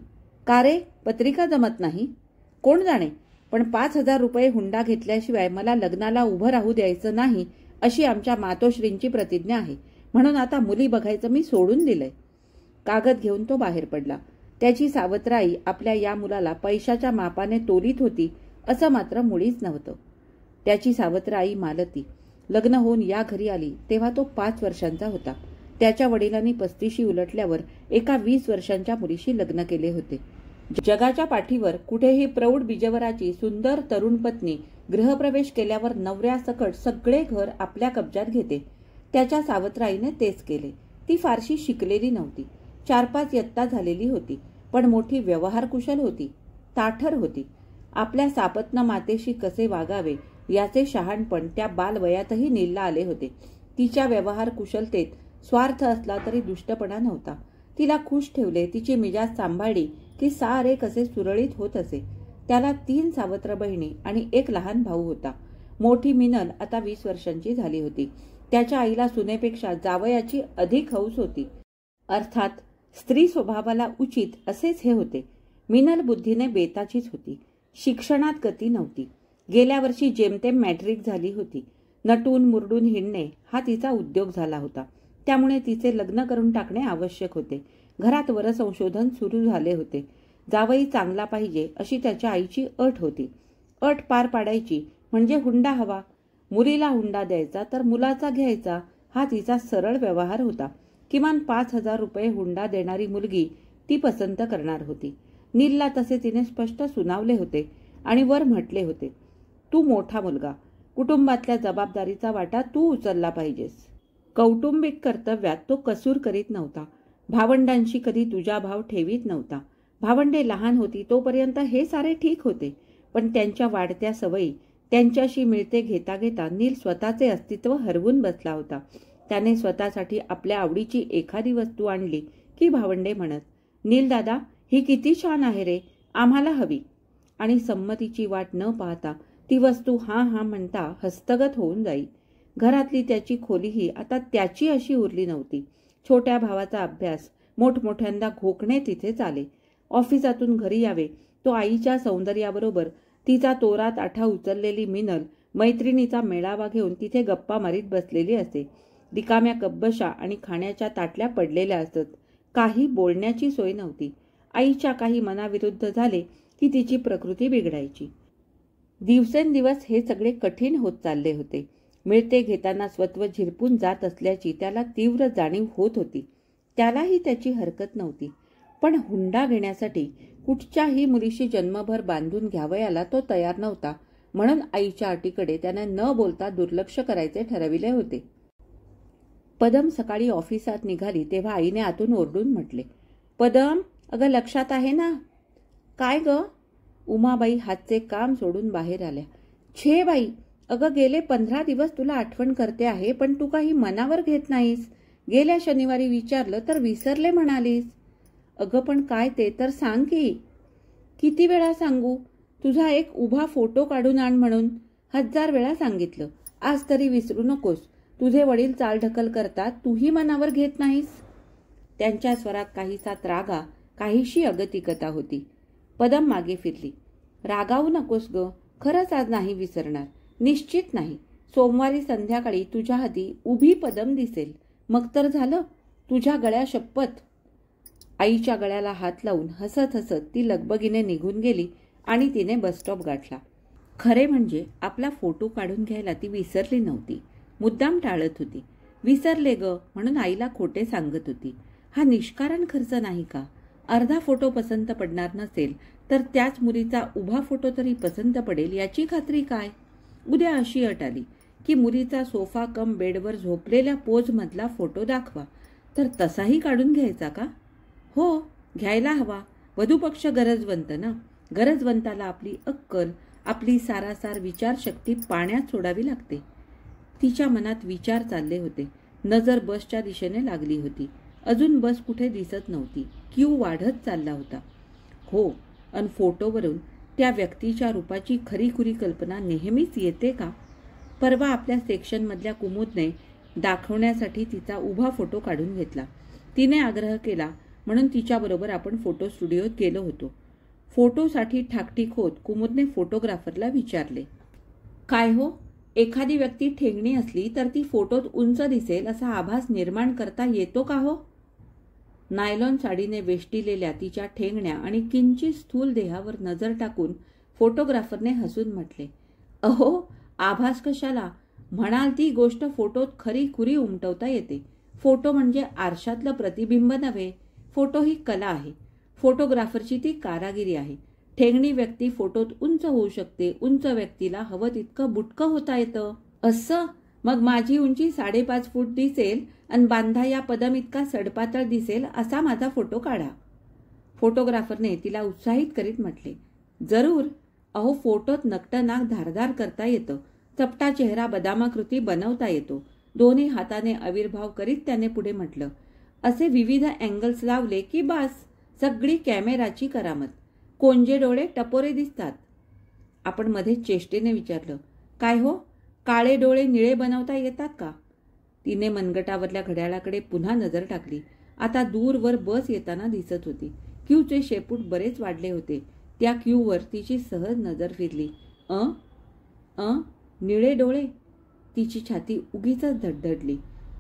का रे, पत्रिका जमत नाही? कोण जाणे, पण 5,000 रुपये हुंडा घेतल्याशिवाय मला लग्नाला उभं राहू द्यायचं नाही अशी आमच्या मातोश्रींची प्रतिज्ञा आहे. म्हणून आता मुली बघायचं मी सोडून दिलंय. कागद घेऊन तो बाहेर पडला. त्याची सावत्राई आपल्या या मुलाला पैशाच्या मापाने तोलीत होती असं मात्र मुळीच नव्हतं. त्याची सावत्राई मालती लग्न होऊन या घरी आली तेव्हा तो 5 वर्षांचा होता. त्याच्या वडिलांनी 35शी उलटल्यावर एका 20 वर्षांच्या मुलीशी लग्न केले होते. जगाच्या पाठीवर कुठेही प्रौढ बिजवराची सुंदर तरुण पत्नी गृहप्रवेश केल्यावर नवऱ्यासकट सगळे घर आपल्या कब्जात घेते. त्याच्या सावत्राईने तेच केले. ती फारशी शिकलेली नव्हती. 4-5 इयत्ता झालेली होती, पण मोठी व्यवहारकुशल होती, ताठर होती. आपल्या सापत्न मातेशी कसे वागावे याचे शहाणपण त्या बालवयातही नीलला आले होते. तिच्या व्यवहार कुशलतेत स्वार्थ असला तरी दुष्टपणा नव्हता. तिला खुश ठेवले, तिची मिजाज सांभाळली की सारे कसे सुरळीत होत असे. त्याला 3 सावत्र बहिणी आणि 1 लहान भाऊ होता. मोठी मिनल आता 20 वर्षांची झाली होती. त्याच्या आईला सुनेपेक्षा जावयाची अधिक हौस होती. अर्थात स्त्री स्वभावाला उचित असेच हे होते. मिनल बुद्धीने बेताचीच होती. शिक्षणात गती नव्हती. गेल्या वर्षी जेमतेम मॅट्रिक झाली होती. नटून मुरडून हिंडणे हा तिचा उद्योग झाला होता. त्यामुळे तिचे लग्न करून टाकणे आवश्यक होते. घरात वरसंशोधन सुरू झाले होते. जावई चांगला पाहिजे अशी त्याच्या आईची अट होती. अट पार पाडायची म्हणजे हुंडा हवा. मुलीला हुंडा द्यायचा तर मुलाचा घ्यायचा हा तिचा सरळ व्यवहार होता. किमान 5,000 रुपये हुंडा देणारी मुलगी ती पसंत करणार होती. नीलला तसे तिने स्पष्ट सुनावले होते आणि वर म्हटले होते, तू मोठा मुलगा, कुटुंबातल्या जबाबदारीचा वाटा तू उचलला पाहिजेस. कौटुंबिक कर्तव्यात तो कसूर करीत नव्हता. भावंडांशी कधी तुझा भाव ठेवीत नव्हता. भावंडे लहान होती तोपर्यंत हे सारे ठीक होते, पण त्यांच्या वाढत्या सवयी त्यांच्याशी मिळते घेता घेता नील स्वतःचे अस्तित्व हरवून बसला होता. त्याने स्वतःसाठी आपल्या आवडीची एखादी वस्तू आणली की भावंडे म्हणत, नील दादा, ही किती छान आहे रे, आम्हाला हवी. आणि संमतीची वाट न पाहता ती वस्तू हा हा म्हणता हस्तगत होऊन जाई. घरातली त्याची खोलीही आता त्याची अशी उरली नव्हती. छोट्या भावाचा अभ्यास, मोठमोठ्यांदा घोकणे तिथेच आले. ऑफिसातून घरी यावे तो आईच्या सौंदर्याबरोबर तिचा तोरा ताठा उचललेली मिनल मैत्रिणीचा मेळावा घेऊन तिथे गप्पा मारीत बसलेली असे. रिकाम्या कब्बशा आणि खाण्याच्या ताटल्या पडलेल्या असत. काही बोलण्याची सोय नव्हती. आईच्या काही मनाविरुद्ध झाले की तिची प्रकृती बिघडायची. दिवसेंदिवस हे सगळे कठीण होत चालले होते. मिळते घेताना स्वत्व झिरपून जात असल्याची त्याला तीव्र जाणीव होत होती. त्यालाही त्याची हरकत नव्हती, पण हुंडा घेण्यासाठी कुठच्याही मुलीशी जन्मभर बांधून घ्यावयाला तो तयार नव्हता. म्हणून आईच्या अटीकडे त्याने न बोलता दुर्लक्ष करायचे ठरविले होते. पदम सकाळी ऑफिसात निघाली तेव्हा आईने आतून ओरडून म्हटले, पदम, अगं लक्षात आहे ना? काय ग? उमाबाई हातचे काम सोडून बाहेर आल्या. छे बाई, अगं गेले 15 दिवस तुला आठवण करते आहे, पण तू काही मनावर घेत नाहीस. गेल्या शनिवारी विचारलं तर विसरले म्हणालीस. अगं पण काय ते तर सांग की. किती वेळा सांगू? तुझा एक उभा फोटो काढून आण म्हणून 1000 वेळा सांगितलं. आज तरी विसरू नकोस. तुझे वडील चालढकल करतात, तूही मनावर घेत नाहीस. त्यांच्या स्वरात काहीसा त्रागा, काहीशी अगतिकता होती. पदम मागे फिरली. रागावू नकोस ग, खरंच आज नाही विसरणार. निश्चित नाही. सोमवारी संध्याकाळी तुझ्या हाती उभी पदम दिसेल. मग तर झालं. तुझ्या गळ्या शपथ. आईच्या गळ्याला हात लावून हसत हसत ती लगबगीने निघून गेली आणि तिने बसस्टॉप गाठला. खरे म्हणजे आपला फोटो काढून घ्यायला ती विसरली नव्हती. मुद्दाम टाळत होती. विसरले ग म्हणून आईला खोटे सांगत होती. हा निष्कारण खर्च नाही का? अर्धा फोटो पसंत पडणार नसेल तर त्याच मुलीचा उभा फोटो तरी पसंत पडेल याची खात्री काय? उद्या अशी अट आली की मुलीचा सोफा कम बेडवर झोपलेल्या पोजमधला फोटो दाखवा, तर तसाही काढून घ्यायचा का? हो, घ्यायला हवा. वधूपक्ष गरजवंत ना. गरजवंताला आपली अक्कल, आपली सारासार विचारशक्ती पाण्यात सोडावी लागते. तिच्या मनात विचार चालले होते. नजर बसच्या दिशेने लागली होती. अजून बस कुठे दिसत नव्हती. क्यू वाढत चालला होता. हो, अन फोटोवरून त्या व्यक्तीच्या रूपाची खरीखुरी कल्पना नेहमीच येते का? परवा आपल्या सेक्शनमधल्या कुमुदने दाखवण्यासाठी तिचा उभा फोटो काढून घेतला. तिने आग्रह केला म्हणून तिच्याबरोबर आपण फोटो स्टुडिओत गेलो होतो. फोटोसाठी ठाकठीक होत कुमुदने फोटोग्राफरला विचारले, काय हो, एखादी व्यक्ती ठेंगणी असली तर ती फोटोत उंच दिसेल असा आभास निर्माण करता येतो का हो? नायलॉन साडीने वेष्टिलेल्या तिच्या ठेंगण्या आणि किंचित स्थूल देहावर नजर टाकून फोटोग्राफरने हसून म्हटले, अहो, आभास कशाला, म्हणाल ती गोष्ट फोटोत खरी खुरी उमटवता येते. फोटो म्हणजे आरशातलं प्रतिबिंब नव्हे, फोटो ही कला आहे. फोटोग्राफरची ती कारागिरी आहे. ठेंगणी व्यक्ती फोटोत उंच होऊ शकते, उंच व्यक्तीला हवं तितकं बुटकं होता येतं. असं? मग माझी उंची 5.5 फूट दिसेल आणि बांधा या पदम इतका सडपातळ दिसेल असा माझा फोटो काढा. फोटोग्राफरने तिला उत्साहित करीत म्हटले, जरूर. अहो, फोटोत नकटं नाक धारदार करता येतं, चपटा चेहरा बदामाकृती बनवता येतो. दोन्ही हाताने आविर्भाव करीत त्याने पुढे म्हटलं, असे विविध अँगल्स लावले की बास, सगळी कॅमेराची करामत. कोंजे डोळे टपोरे दिसतात. आपण मध्ये चेष्टेने विचारलं, काय हो, काळे डोळे निळे बनवता येतात का? तिने मनगटावरल्या घड्याळाकडे पुन्हा नजर टाकली. आता दूरवर बस येताना दिसत होती. क्यूचे शेपूट बरेच वाढले होते. त्या क्यूवर तिची सहज नजर फिरली. निळे डोळे? तिची छाती उगीचच धडधडली.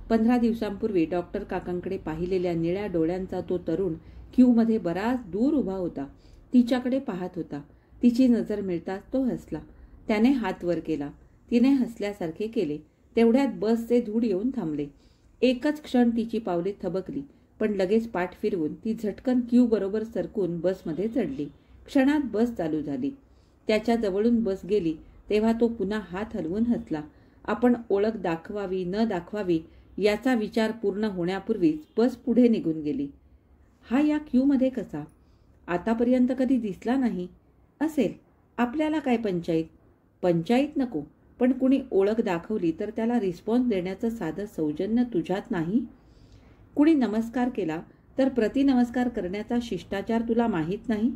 15 दिवसांपूर्वी डॉक्टर काकांकडे पाहिलेल्या निळ्या डोळ्यांचा तो तरुण क्यूमध्ये बराच दूर उभा होता. तिच्याकडे पाहत होता. तिची नजर मिळताच तो हसला. त्याने हात वर केला. तिने हसल्यासारखे केले. तेवढ्यात बसचे धूळ येऊन थांबले. एकच क्षण तिची पावले थबकली, पण लगेच पाठ फिरवून ती झटकन क्यू बरोबर सरकून बसमध्ये चढली. क्षणात बस चालू झाली. त्याच्या जवळून बस गेली तेव्हा तो पुन्हा हात हलवून हसला. आपण ओळख दाखवावी न दाखवावी याचा विचार पूर्ण होण्यापूर्वीच बस पुढे निघून गेली. हा या क्यूमध्ये कसा? आतापर्यंत कधी दिसला नाही. असेल, आपल्याला काय पंचायत? पंचायत नको, पण कुणी ओळख दाखवली तर त्याला रिस्पॉन्स देण्याचं साधं सौजन्य तुझ्यात नाही? कुणी नमस्कार केला तर प्रतिनमस्कार करण्याचा शिष्टाचार तुला माहीत नाही?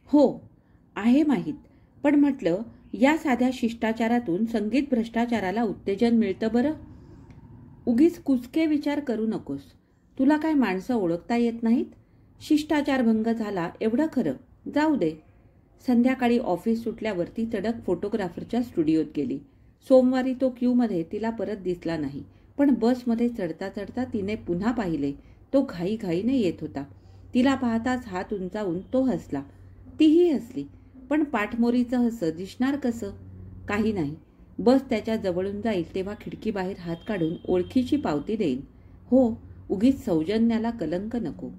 हो, आहे माहीत, पण म्हटलं या साध्या शिष्टाचारातून संगीत भ्रष्टाचाराला उत्तेजन मिळतं बरं. उगीच कुचके विचार करू नकोस. तुला काय माणसं ओळखता येत नाहीत? शिष्टाचार भंग झाला एवढं खरं. जाऊ दे. संध्याकाळी ऑफिस सुटल्यावर ती तडक फोटोग्राफरच्या स्टुडिओत गेली. सोमवारी तो क्यूमध्ये तिला परत दिसला नाही, पण बसमध्ये चढता चढता तिने पुन्हा पाहिले. तो घाईघाईने येत होता. तिला पाहताच हात उंचावून तो हसला. तीही हसली, पण पाठमोरीचं हसं दिसणार कसं? काही नाही. बस त्याच्या जवळून जाईल तेव्हा खिडकीबाहेर हात काढून ओळखीची पावती देईन. हो, उगीच सौजन्याला कलंक नको.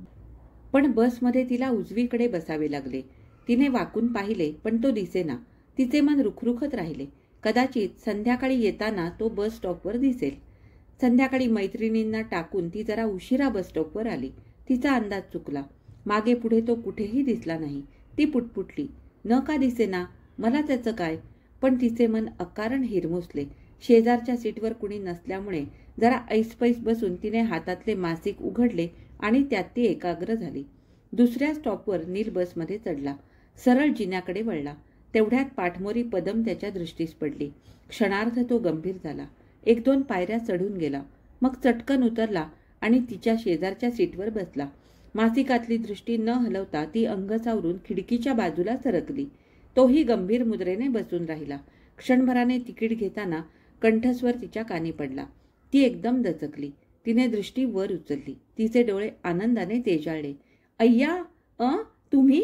पण बसमध्ये तिला उजवीकडे बसावे लागले. तिने वाकून पाहिले, पण तो दिसेना. तिचे मन रुखरुखत राहिले. कदाचित संध्याकाळी येताना तो बस स्टॉपवर दिसेल. संध्याकाळी मैत्रिणींना टाकून ती जरा उशिरा बस स्टॉपवर आली. तिचा अंदाज चुकला. मागे पुढे तो कुठेही दिसला नाही. ती पुटपुटली, न का दिसेना? मला त्याचं काय? पण तिचे मन अकारण हिरमुसले. शेजारच्या सीटवर कुणी नसल्यामुळे जरा ऐसपैस बसून तिने हातातले मासिक उघडले आणि त्यात ती एकाग्र झाली. दुसऱ्या स्टॉपवर नील बसमध्ये चढला. सरळ जिन्याकडे वळला. तेवढ्यात पाठमोरी पदम त्याच्या दृष्टीस पडली. क्षणार्थ तो गंभीर झाला. 1-2 पायऱ्या चढून गेला. मग चटकन उतरला आणि तिच्या शेजारच्या सीटवर बसला. मासिकातली दृष्टी न हलवता ती अंग सावरून खिडकीच्या बाजूला सरकली. तोही गंभीर मुद्रेने बसून राहिला. क्षणभराने तिकीट घेताना कंठस्वर तिच्या कानी पडला. ती एकदम दचकली. तिने दृष्टी वर उचलली. तिचे डोळे आनंदाने तेजाळले. अय्या, तुम्ही?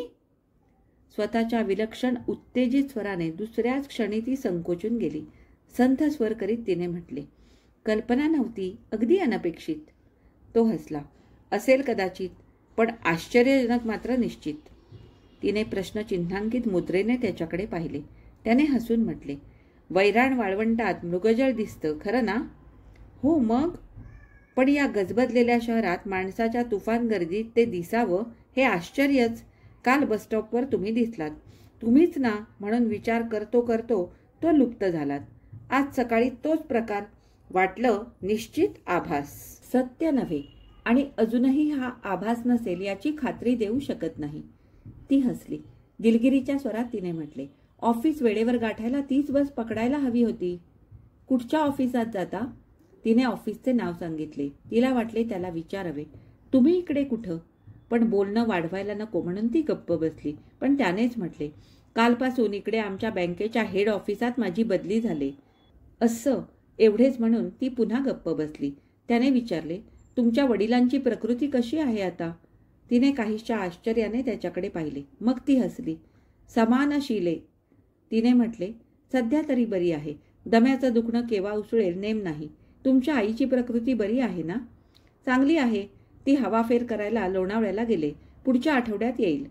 स्वतःच्या विलक्षण उत्तेजित स्वराने दुसऱ्याच क्षणी ती संकोचून गेली. संथ स्वर करीत तिने म्हटले, कल्पना नव्हती, अगदी अनपेक्षित. तो हसला. असेल कदाचित, पण आश्चर्यजनक मात्र निश्चित. तिने प्रश्नचिन्हांकित मुद्रेने त्याच्याकडे पाहिले. त्याने हसून म्हटले, वैराण वाळवंटात मृगजळ दिसतं खरं ना? हो मग, पण या गजबजलेल्या शहरात माणसाच्या तुफान गर्दीत ते दिसावं हे आश्चर्यच. काल बसस्टॉपवर तुम्ही दिसलात. तुम्हीच ना, म्हणून विचार करतो करतो तो लुप्त झालात. आज सकाळी तोच प्रकार. वाटलं निश्चित आभास. सत्य नव्हे, आणि अजूनही हा आभास नसेल याची खात्री देऊ शकत नाही. ती हसली. दिलगिरीच्या स्वरात तिने म्हटले, ऑफिस वेळेवर गाठायला तीच बस पकडायला हवी होती. कुठच्या ऑफिसात जाता? तिने ऑफिसचे नाव सांगितले. तिला वाटले त्याला विचारावे, तुम्ही इकडे कुठं? पण बोलणं वाढवायला नको म्हणून ती गप्प बसली. पण त्यानेच म्हटले, कालपासून इकडे आमच्या बँकेच्या हेड ऑफिसात माझी बदली झाली. असं एवढेच म्हणून ती पुन्हा गप्प बसली. त्याने विचारले, तुमच्या वडिलांची प्रकृती कशी आहे आता? तिने काहीशा आश्चर्याने त्याच्याकडे पाहिले. मग ती हसली. समानशीले. तिने म्हटले, सध्या तरी बरी आहे. दम्याचं दुखणं केव्हा उसळेल नेम नाही. तुमच्या आईची प्रकृती बरी आहे ना? चांगली आहे. ती हवाफेर करायला लोणावळ्याला गेले. पुढच्या आठवड्यात येईल.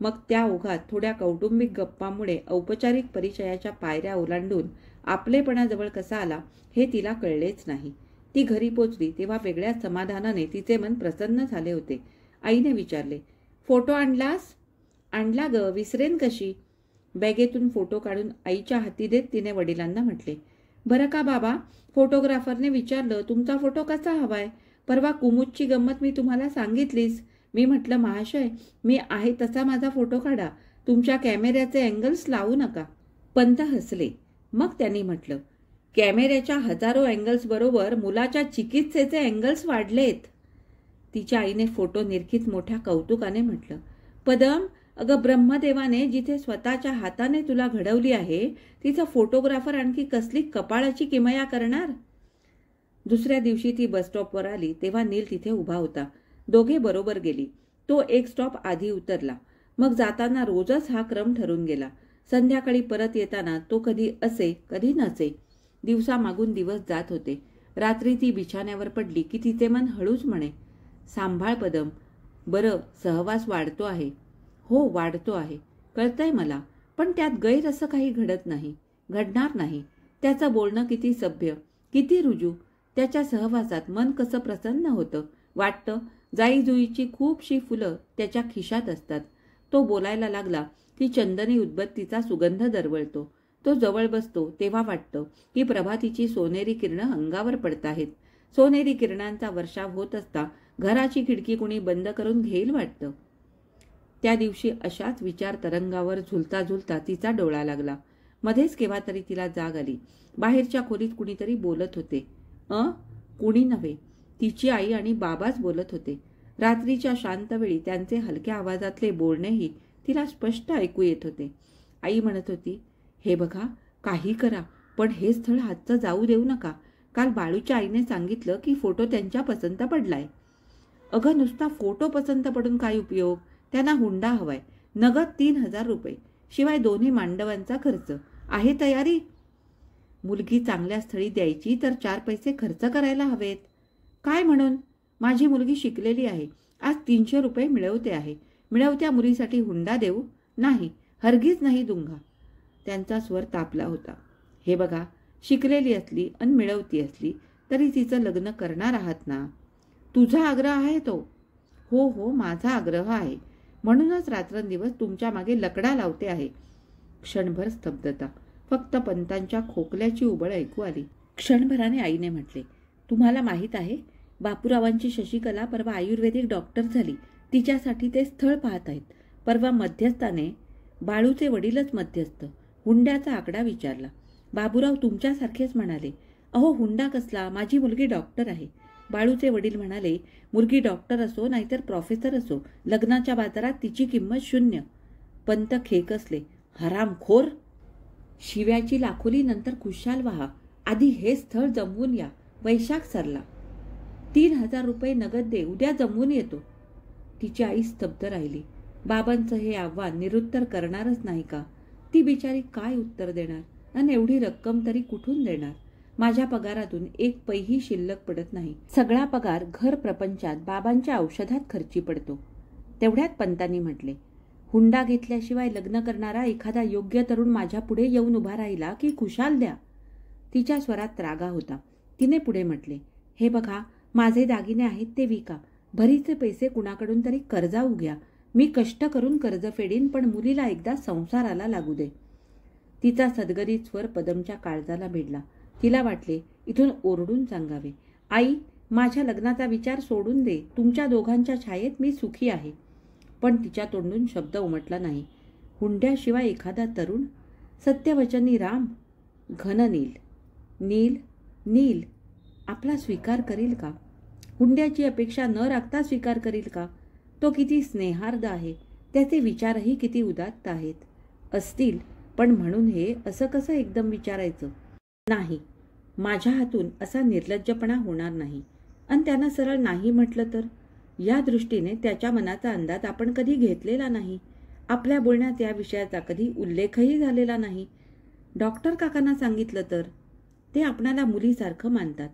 मग त्या ओघात थोड्या कौटुंबिक गप्पांमुळे औपचारिक परिचयाच्या पायऱ्या ओलांडून आपलेपणा जवळ कसा आला हे तिला कळलेच नाही. ती घरी पोचली तेव्हा वेगळ्याच समाधानाने तिचे मन प्रसन्न झाले होते. आईने विचारले, फोटो आणलास? आणला ग, विसरेन कशी? बॅगेतून फोटो काढून आईच्या हाती देत तिने वडिलांना म्हटले, बरं का बाबा, फोटोग्राफरने विचारलं तुमचा फोटो कसा हवाय? परवा कुमुदची गंमत मी तुम्हाला सांगितलीस. मी म्हटलं, महाशय, मी आहे तसा माझा फोटो काढा. तुमच्या कॅमेऱ्याचे अँगल्स लावू नका. पंत हसले. मग त्यांनी म्हटलं, कॅमेऱ्याच्या हजारो अँगल्स बरोबर मुलाच्या चिकित्सेचे अँगल्स वाढलेत. तिच्या आईने फोटो निरखीत मोठ्या कौतुकाने म्हटलं, पदम, अगं ब्रह्मदेवाने जिथे स्वतःच्या हाताने तुला घडवली आहे तिचा फोटोग्राफर आणखी कसली कपाळाची किमया करणार? दुसऱ्या दिवशी ती बसस्टॉपवर आली तेव्हा नील तिथे उभा होता. दोघे बरोबर गेली. तो एक स्टॉप आधी उतरला. मग जाताना रोजच हा क्रम ठरून गेला. संध्याकाळी परत येताना तो कधी असे कधी नसे. दिवसा मागून दिवस जात होते. रात्री ती बिछाण्यावर पडली की तिचे मन हळूच म्हणे, सांभाळ पदम, बरं सहवास वाढतो आहे. हो वाढतो आहे, कळतंय मला, पण त्यात गैर असं काही घडत नाही, घडणार नाही. त्याचं बोलणं किती सभ्य, किती रुजू. त्याच्या सहवासात मन कसं प्रसन्न होतं. वाटतं जाईजुईची खूपशी फुलं त्याच्या खिशात असतात. तो बोलायला लागला की चंदनी उदबत्तीचा सुगंध दरवळतो. तो जवळ बसतो तेव्हा वाटतं की प्रभातीची सोनेरी किरणं अंगावर पडत आहेत. सोनेरी किरणांचा वर्षाव होत असता घराची खिडकी कुणी बंद करून घेईल वाटतं. त्या दिवशी अशाच विचार तरंगावर झुलता झुलता तिचा डोळा लागला. मध्येच केव्हा तरी तिला जाग आली. बाहेरच्या खोलीत कुणीतरी बोलत होते. कुणी नव्हे, तिची आई आणि बाबाच बोलत होते. रात्रीच्या शांत वेळी त्यांचे हलक्या आवाजातले बोलणेही तिला स्पष्ट ऐकू येत होते. आई म्हणत होती, हे बघा, काही करा, पण हे स्थळ हातचं जाऊ देऊ नका. काल बाळूच्या आईने सांगितलं की फोटो त्यांच्या पसंत पडलाय. अगं, नुसता फोटो पसंत पडून काय उपयोग? त्यांना हुंडा हवाय, नगद 3,000 रुपये, शिवाय दोन्ही मांडवांचा खर्च. आहे तयारी? मुलगी चांगल्या स्थळी द्यायची तर 4 पैसे खर्च करायला हवेत. काय म्हणून? माझी मुलगी शिकलेली आहे, आज 300 रुपये मिळवते आहे. मिळवत्या मुलीसाठी हुंडा देऊ? नाही, हरगिज नाही दूंगा. त्यांचा स्वर तापला होता. हे बघा, शिकलेली असली आणि मिळवती असली तरी तिचं लग्न करणार आहात ना? तुझा आग्रह आहे तो? हो हो, माझा आग्रह आहे. म्हणूनच रात्रंदिवस तुमच्या मागे लकडा लावते आहे. क्षणभर स्तब्धता. फक्त पंतांच्या खोकल्याची उबळ ऐकू आली. क्षणभराने आईने म्हटले, तुम्हाला माहीत आहे, बापूरावांची शशिकला परवा आयुर्वेदिक डॉक्टर झाली. तिच्यासाठी ते स्थळ पाहत आहेत. परवा मध्यस्थाने बाळूचे वडीलच मध्यस्थ हुंड्याचा आकडा विचारला. बाबूराव तुमच्यासारखेच म्हणाले, अहो हुंडा कसला, माझी मुलगी डॉक्टर आहे. बाळूचे वडील म्हणाले, मुलगी डॉक्टर असो नाहीतर प्रोफेसर असो, लग्नाच्या बाजारात तिची किंमत 0. पंत खेकसले, हरामखोर. शिव्याची लाखोली नंतर खुशाल व्हा. आधी हे स्थळ जमवून या. वैशाख सरला. 3,000 रुपये नगद दे, उद्या जमवून येतो. तिची आई स्तब्ध राहिली. बाबांचं हे आव्हान निरुत्तर करणारच नाही का? ती बिचारी काय उत्तर देणार आणि एवढी रक्कम तरी कुठून देणार? माझ्या पगारातून 1 पैही शिल्लक पडत नाही. सगळा पगार घर प्रपंचात बाबांच्या औषधात खर्ची पडतो. तेवढ्यात पंतांनी म्हटले, हुंडा घेतल्याशिवाय लग्न करणारा एखादा योग्य तरुण माझ्या पुढे येऊन उभा राहिला की खुशाल द्या. तिच्या स्वरात रागा होता. तिने पुढे म्हटले, हे बघा, माझे दागिने आहेत ते विका. भरीचे पैसे कुणाकडून तरी कर्जाऊ घ्या. मी कष्ट करून कर्ज फेडीन, पण मुलीला एकदा संसाराला लागू दे. तिचा सदगरीत स्वर पदमच्या काळजाला भिडला. तिला वाटले इथून ओरडून सांगावे, आई, माझ्या लग्नाचा विचार सोडून दे. तुमच्या दोघांच्या छायेत मी सुखी आहे. पण तिच्या तोंडून शब्द उमटला नाही. हुंड्याशिवाय एखादा तरुण? सत्यवचनी राम, घन नील. नील, नील आपला स्वीकार करील का? हुंड्याची अपेक्षा न राखता स्वीकार करील का? तो किती स्नेहार्द आहे, त्याचे विचारही किती उदात्त आहेत. असतील, पण म्हणून हे असं कसं एकदम विचारायचं? नाही, माझ्या हातून असा निर्लज्जपणा होणार नाही. आणि त्यानं सरळ नाही म्हटलं तर? या दृष्टीने त्याच्या मनाचा अंदाज आपण कधी घेतलेला नाही. आपल्या बोलण्यात या विषयाचा कधी उल्लेखही झालेला नाही. डॉक्टर काकांना सांगितलं तर ते आपणाला मुलीसारखं मानतात.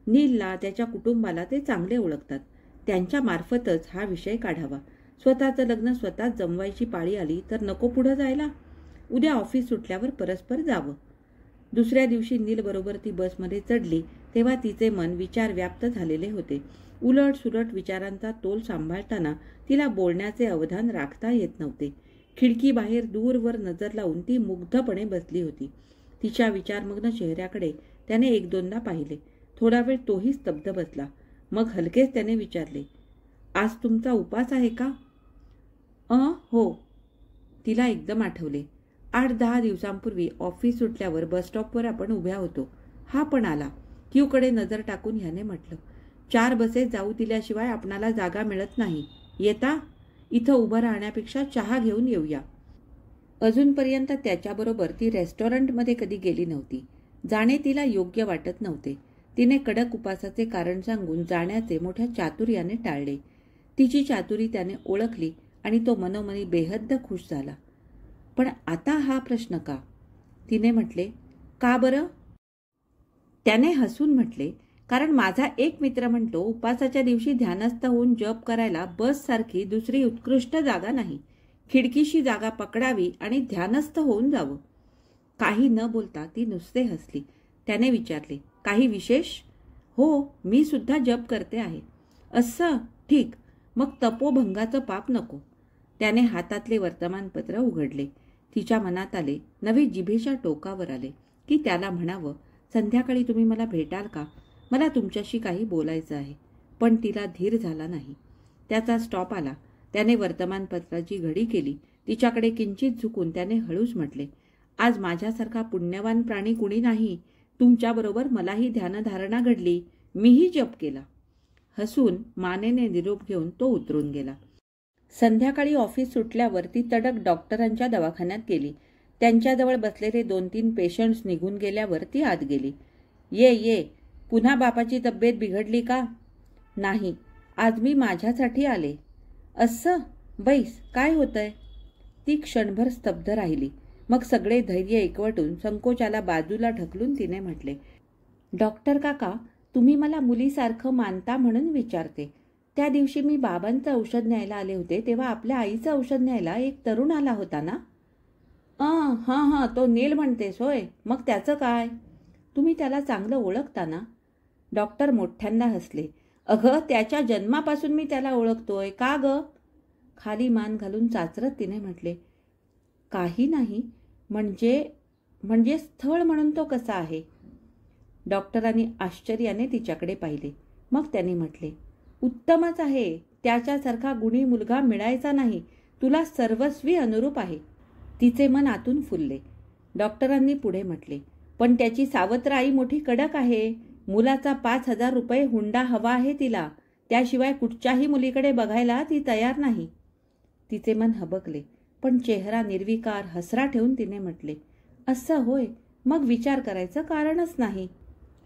नीलला, त्याच्या कुटुंबाला ते चांगले ओळखतात. त्यांच्या मार्फतच हा विषय काढावा. स्वतःचं लग्न स्वतःच जमवायची पाळी आली तर नको पुढं जायला. उद्या ऑफिस सुटल्यावर परस्पर जावं. दुसऱ्या दिवशी नील बरोबर ती बसमध्ये चढली तेव्हा तिचे मन विचार व्याप्त झालेले होते. उलट सुलट विचारांचा तोल सांभाळताना तिला बोलण्याचे अवधान राखता येत नव्हते. खिडकीबाहेर दूरवर नजर लावून ती मुग्धपणे बसली होती. तिच्या विचारमग्न चेहऱ्याकडे त्याने एक दोनदा पाहिले. थोडा वेळ तोही स्तब्ध बसला. मग हलकेच त्याने विचारले, आज तुमचा उपास आहे का? हो. तिला एकदम आठवले. 8-10 दिवसांपूर्वी ऑफिस सुटल्यावर बसस्टॉपवर आपण उभ्या होतो. हा पण आला. क्यूकडे नजर टाकून ह्याने म्हटलं, 4 बसेस जाऊ दिल्याशिवाय आपणाला जागा मिळत नाही. येता? इथं उभं राहण्यापेक्षा चहा घेऊन येऊया. अजूनपर्यंत त्याच्याबरोबर ती रेस्टॉरंटमध्ये कधी गेली नव्हती. जाणे तिला योग्य वाटत नव्हते. तिने कडक उपासाचे कारण सांगून जाण्याचे मोठ्या चातुर्याने टाळले. तिची चातुरी त्याने ओळखली आणि तो मनोमनी बेहद्द खुश झाला. पण आता हा प्रश्न का? तिने म्हटले, का बरं? त्याने हसून म्हटले, कारण माझा एक मित्र म्हणतो उपासाच्या दिवशी ध्यानस्थ होऊन जप करायला बससारखी दुसरी उत्कृष्ट जागा नाही. खिडकीशी जागा पकडावी आणि ध्यानस्थ होऊन जावं. काही न बोलता ती नुसते हसली. त्याने विचारले, काही विशेष? हो, मी सुद्धा जप करते आहे. असं? ठीक, मग तपोभंगाचं पाप नको. त्याने हातातले वर्तमानपत्र उघडले. तिच्या मनात आले, नवे जिभेच्या टोकावर आले की त्याला म्हणावं, संध्याकाळी तुम्ही मला भेटाल का? मला तुमच्याशी काही बोलायचं आहे. पण तिला धीर झाला नाही. त्याचा स्टॉप आला. त्याने वर्तमानपत्राची घडी केली. तिच्याकडे किंचित झुकून त्याने हळूच म्हटले, आज माझ्यासारखा पुण्यवान प्राणी कुणी नाही. तुमच्याबरोबर मलाही ध्यानधारणा घडली. मीही जप केला. हसून मानेने निरोप घेऊन तो उतरून गेला. संध्याकाळी ऑफिस सुटल्यावर ती तडक डॉक्टरांच्या दवाखान्यात गेली. त्यांच्याजवळ बसलेले 2-3 पेशंट्स निघून गेल्यावर ती आत गेली. ये, पुन्हा बापाची तब्येत बिघडली का? नाही, आज मी माझ्यासाठी आले. असं? बैस, काय होतंय? ती क्षणभर स्तब्ध राहिली. मग सगळे धैर्य एकवटून संकोचाला बाजूला ढकलून तिने म्हटले, डॉक्टर काका, तुम्ही मला मुलीसारखं मानता म्हणून विचारते. त्या दिवशी मी बाबांचं औषध न्यायला आले होते तेव्हा आपल्या आईचं औषध न्यायला एक तरुण आला होता ना? हां, तो नील म्हणतेस होय. मग त्याचं काय? तुम्ही त्याला चांगलं ओळखता ना? डॉक्टर मोठ्यांदा हसले. अगं, त्याच्या जन्मापासून मी त्याला ओळखतोय. का ग? खाली मान घालून चाचरत तिने म्हटले, काही नाही, म्हणजे स्थळ म्हणून तो कसा आहे? डॉक्टरांनी आश्चर्याने तिच्याकडे पाहिले. मग त्यांनी म्हटले, उत्तमच आहे. त्याच्यासारखा गुणी मुलगा मिळायचा नाही. तुला सर्वस्वी अनुरूप आहे. तिचे मन आतून फुलले. डॉक्टरांनी पुढे म्हटले, पण त्याची सावत्र आई मोठी कडक आहे. मुलाचा 5,000 रुपये हुंडा हवा आहे तिला. त्याशिवाय कुठच्याही मुलीकडे बघायला ती तयार नाही. तिचे मन हबकले. पण चेहरा निर्विकार हसरा ठेवून तिने म्हटले, असं होय, मग विचार करायचं कारणच नाही.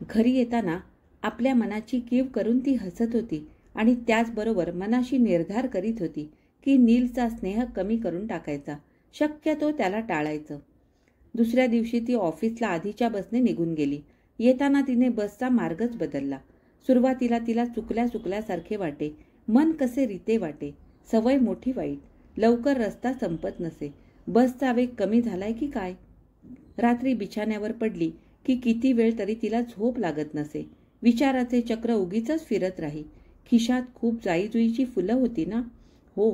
घरी येताना आपल्या मनाची कीव करून ती हसत होती आणि त्याचबरोबर मनाशी निर्धार करीत होती की नीलचा स्नेह कमी करून टाकायचा, शक्यतो त्याला टाळायचं. दुसऱ्या दिवशी ती ऑफिसला आधीच्या बसने निघून गेली. येताना तिने बसचा मार्गच बदलला. सुरुवातीला तिला चुकल्यासारखे वाटे. मन कसे रिते वाटे. सवय मोठी वाईट. लवकर रस्ता संपत नसे. बसचा वेग कमी झालाय की काय? रात्री बिछाण्यावर पडली की किती वेळ तरी तिला झोप लागत नसे. विचाराचे चक्र उगीचच फिरत राही. खिशात खूप जाईजुईची फुलं होती ना? हो,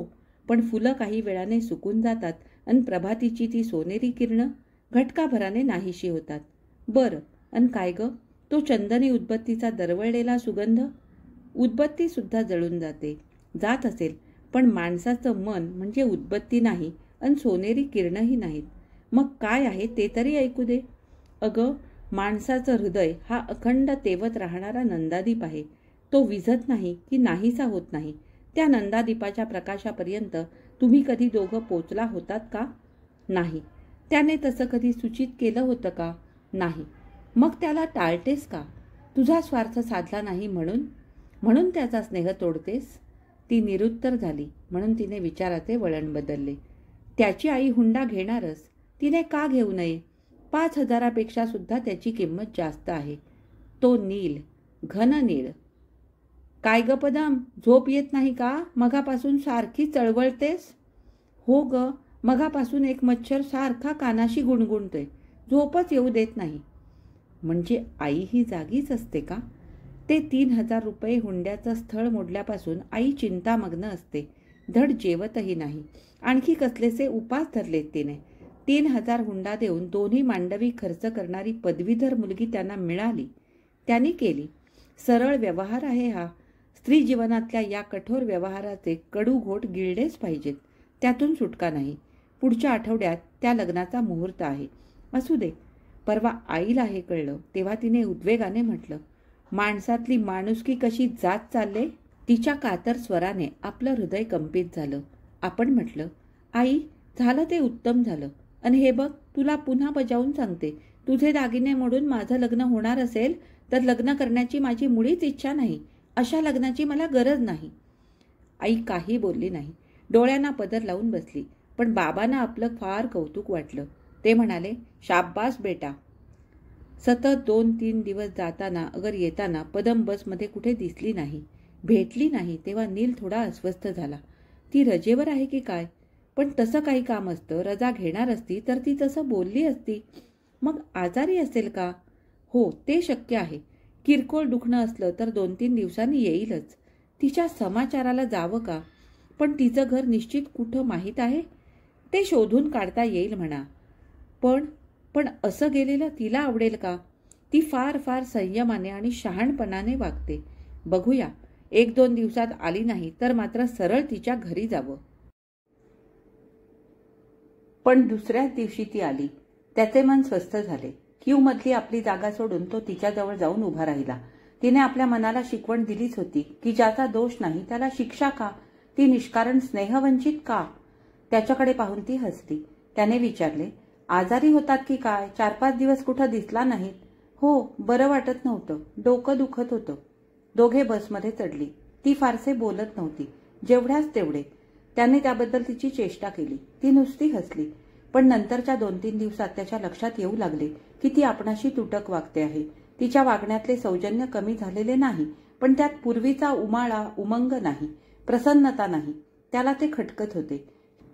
पण फुलं काही वेळाने सुकून जातात आणि प्रभातीची ती सोनेरी किरणं घटकाभराने नाहीशी होतात. बरं, अन काय ग, तो चंदनी उदबत्तीचा दरवळलेला सुगंध? उदबत्ती सुद्धा जळून जात असेल, पण माणसाचं मन म्हणजे उदबत्ती नाही आणि सोनेरी किरणही नाहीत. मग काय आहे ते तरी ऐकू दे. अगं, माणसाचं हृदय हा अखंड तेवत राहणारा नंदादीप आहे. तो विझत नाही की नाहीसा होत नाही. त्या नंदादीपाच्या प्रकाशापर्यंत तुम्ही कधी दोघं पोचला होतात का? नाही. त्याने तसं कधी सूचित केलं होतं का? नाही. मग त्याला टाळतेस का? तुझा स्वार्थ साधला नाही म्हणून त्याचा स्नेह तोडतेस? ती निरुत्तर झाली म्हणून तिने विचाराचे वळण बदलले. त्याची आई हुंडा घेणारच, तिने का घेऊ नये? 5,000पेक्षा सुद्धा त्याची किंमत जास्त आहे. तो नील, घन नील. काय ग पदम, झोप येत नाही का? मगापासून सारखी चळवळतेस? हो ग, मगापासून एक मच्छर सारखा कानाशी गुणगुणतोय, झोपच येऊ देत नाही. म्हणजे आई ही जागीच असते का? ते 3,000 हुंड्याचं स्थळ मोडल्यापासून आई चिंतामग्न असते. धड जेवतही नाही. आणखी कसलेसे उपास धरलेत तिने. 3,000 हुंडा देऊन दोन्ही मांडवी खर्च करणारी पदवीधर मुलगी त्यांना मिळाली. त्यांनी केली. सरळ व्यवहार आहे हा. स्त्री जीवनातल्या या कठोर व्यवहाराचे कडू घोट गिळलेच पाहिजेत. त्यातून सुटका नाही. पुढच्या आठवड्यात त्या लग्नाचा मुहूर्त आहे. असू दे. परवा आईला हे कळलं तेव्हा तिने उद्वेगाने म्हटलं, माणसातली माणुसकी कशी जात चालले. तिच्या कातर स्वराने आपलं हृदय कंपित झालं. आपण म्हटलं, आई, झालं ते उत्तम झालं. आणि हे बघ, तुला पुन्हा बजावून सांगते, तुझे दागिने मोडून माझं लग्न होणार असेल तर लग्न करण्याची माझी मुळीच इच्छा नाही. अशा लग्नाची मला गरज नाही. आई काही बोलली नाही. डोळ्यांना पदर लावून बसली. पण बाबांना आपलं फार कौतुक वाटलं. ते म्हणाले, शाब्बास बेटा. सतत 2-3 दिवस जाताना अगर येताना पदम बसमध्ये कुठे दिसली नाही, भेटली नाही. तेव्हा नील थोडा अस्वस्थ झाला. ती रजेवर आहे की काय? पण तसं काही काम असतं, रजा घेणार असती तर ती तसं बोलली असती. मग आजारी असेल का? हो, ते शक्य आहे. किरकोळ दुखणं असलं तर 2-3 दिवसांनी येईलच. तिच्या समाचाराला जावं का? पण तिचं घर निश्चित कुठं माहीत आहे? ते शोधून काढता येईल म्हणा. पण असं गेलेलं तिला आवडेल का? ती फार फार संयमाने आणि शहाणपणाने वागते. बघूया, 1-2 दिवसात आली नाही तर मात्र सरळ तिच्या घरी जावं. पण दुसऱ्याच दिवशी ती आली. त्याचे मन स्वस्थ झाले. क्यूमधली आपली जागा सोडून तो तिच्याजवळ जाऊन उभा राहिला. तिने आपल्या मनाला शिकवण दिलीच होती की ज्याचा दोष नाही त्याला शिक्षा का? ती निष्कारण स्नेहवंचित का? त्याच्याकडे पाहून ती हसली. त्याने विचारले, आजारी होतात की काय? 4-5 दिवस कुठं दिसला नाहीत. हो, बरं वाटत नव्हतं, डोकं दुखत होतं. दोघे बसमध्ये चढली. ती फारसे बोलत नव्हती, जेवढ्याच तेवढे. त्याने त्याबद्दल तिची चेष्टा केली. ती नुसती हसली. पण नंतरच्या 2-3 दिवसात त्याच्या लक्षात येऊ लागले की ती आपणाशी तुटक वागते आहे. तिच्या वागण्यातले सौजन्य कमी झालेले नाही, पण त्यात पूर्वीचा उमाळा, उमंग नाही, प्रसन्नता नाही. त्याला ते खटकत होते.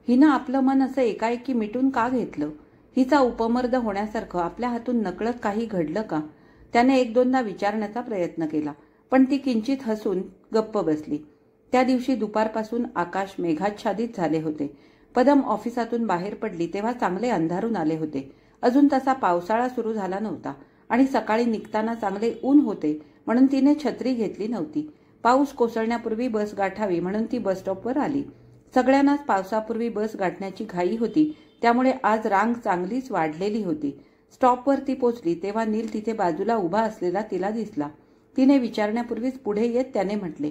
हिनं आपलं मन असं एकाएकी मिटून का घेतलं? हिचा उपमर्द होण्यासारखं आपल्या हातून नकळत काही घडलं का? त्याने 1-2दा विचारण्याचा प्रयत्न केला, पण ती किंचित हसून गप्प बसली. त्या दिवशी दुपारपासून आकाश मेघाच्छादित झाले होते. पदम ऑफिसातून बाहेर पडली तेव्हा चांगले अंधारून आले होते. अजून तसा पावसाळा सुरू झाला नव्हता आणि सकाळी निघताना चांगले ऊन होते म्हणून तिने छत्री घेतली नव्हती. पाऊस कोसळण्यापूर्वी बस गाठावी म्हणून ती बसस्टॉपवर आली. सगळ्यांनाच पावसापूर्वी बस गाठण्याची घाई होती, त्यामुळे आज रांग चांगलीच वाढलेली होती. स्टॉपवर ती पोचली तेव्हा नील तिथे बाजूला उभा असलेला तिला दिसला. तिने विचारण्यापूर्वीच पुढे येत त्याने म्हटले,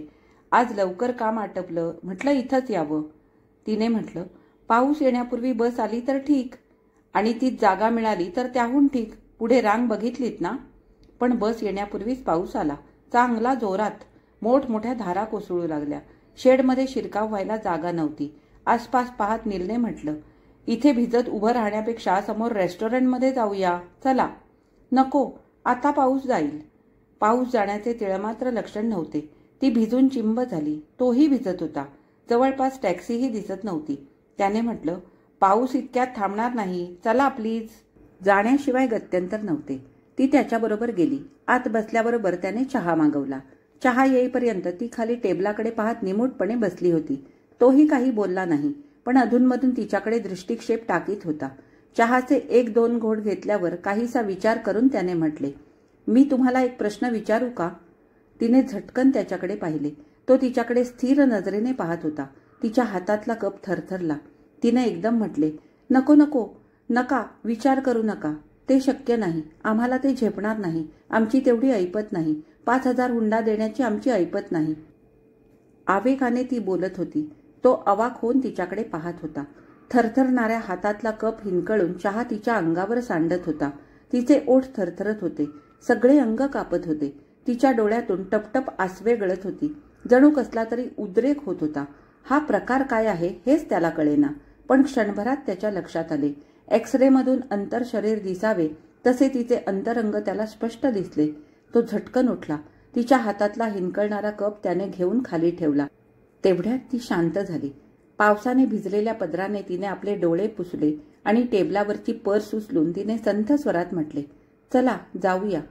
आज लवकर काम आटपलं, म्हटलं इथंच यावं. तिने म्हटलं, पाऊस येण्यापूर्वी बस आली तर ठीक, आणि तीच जागा मिळाली तर त्याहून ठीक. पुढे रांग बघितलीत ना? पण बस येण्यापूर्वीच पाऊस आला, चांगला जोरात. मोठमोठ्या धारा कोसळू लागल्या. शेडमध्ये शिरकाव व्हायला जागा नव्हती. आसपास पाहत नीलने म्हटलं, इथे भिजत उभं राहण्यापेक्षा समोर रेस्टॉरंटमध्ये जाऊया, चला. नको, आता पाऊस जाईल. पाऊस जाण्याचे तिळमात्र लक्षण नव्हते. ती भिजून चिंब झाली. तोही भिजत होता. जवळपास टॅक्सीही दिसत नव्हती. त्याने म्हटलं, पाऊस इतक्यात थांबणार नाही, चला प्लीज. जाण्याशिवाय गत्यंतर नव्हते. ती त्याच्याबरोबर गेली. आत बसल्याबरोबर त्याने चहा मागवला. चहा येईपर्यंत ती खाली टेबलाकडे पाहत निमूटपणे बसली होती. तोही काही बोलला नाही, पण अधूनमधून तिच्याकडे दृष्टिक्षेप टाकीत होता. चहाचे 1-2 घोट घेतल्यावर काहीसा विचार करून त्याने म्हटले, मी तुम्हाला एक प्रश्न विचारू का? तिने झटकन त्याच्याकडे पाहिले. तो तिच्याकडे स्थिर नजरेने पाहत होता. तिच्या हातातला कप थरथरला. तिने एकदम म्हटले, नको नको, नका, विचार करू नका. ते शक्य नाही, आम्हाला ते झेपणार नाही, आमची तेवढी ऐपत नाही, 5,000 हुंडा देण्याची आमची ऐपत नाही. आवेगाने ती बोलत होती. तो अवाक होऊन तिच्याकडे पाहत होता. थरथरणाऱ्या हातातला कप हिंकळून चहा तिच्या अंगावर सांडत होता. तिचे ओठ थरथरत होते, सगळे अंग कापत होते. तिच्या डोळ्यातून टपटप आसवे गळत होती. जणू कसला तरी उद्रेक होत होता. हा प्रकार काय आहे हेच त्याला कळेना. पण क्षणभरात त्याच्या लक्षात आले. एक्सरेमधून अंतर शरीर दिसावे तसे तिचे अंतरंग त्याला स्पष्ट दिसले. तो झटकन उठला. तिच्या हातातला हिंकळणारा कप त्याने घेऊन खाली ठेवला. तेवढ्यात ती शांत झाली. पावसाने भिजलेल्या पदराने तिने आपले डोळे पुसले आणि टेबलावरची पर्स उचलून तिने संथ स्वरात म्हटले, चला जाऊया.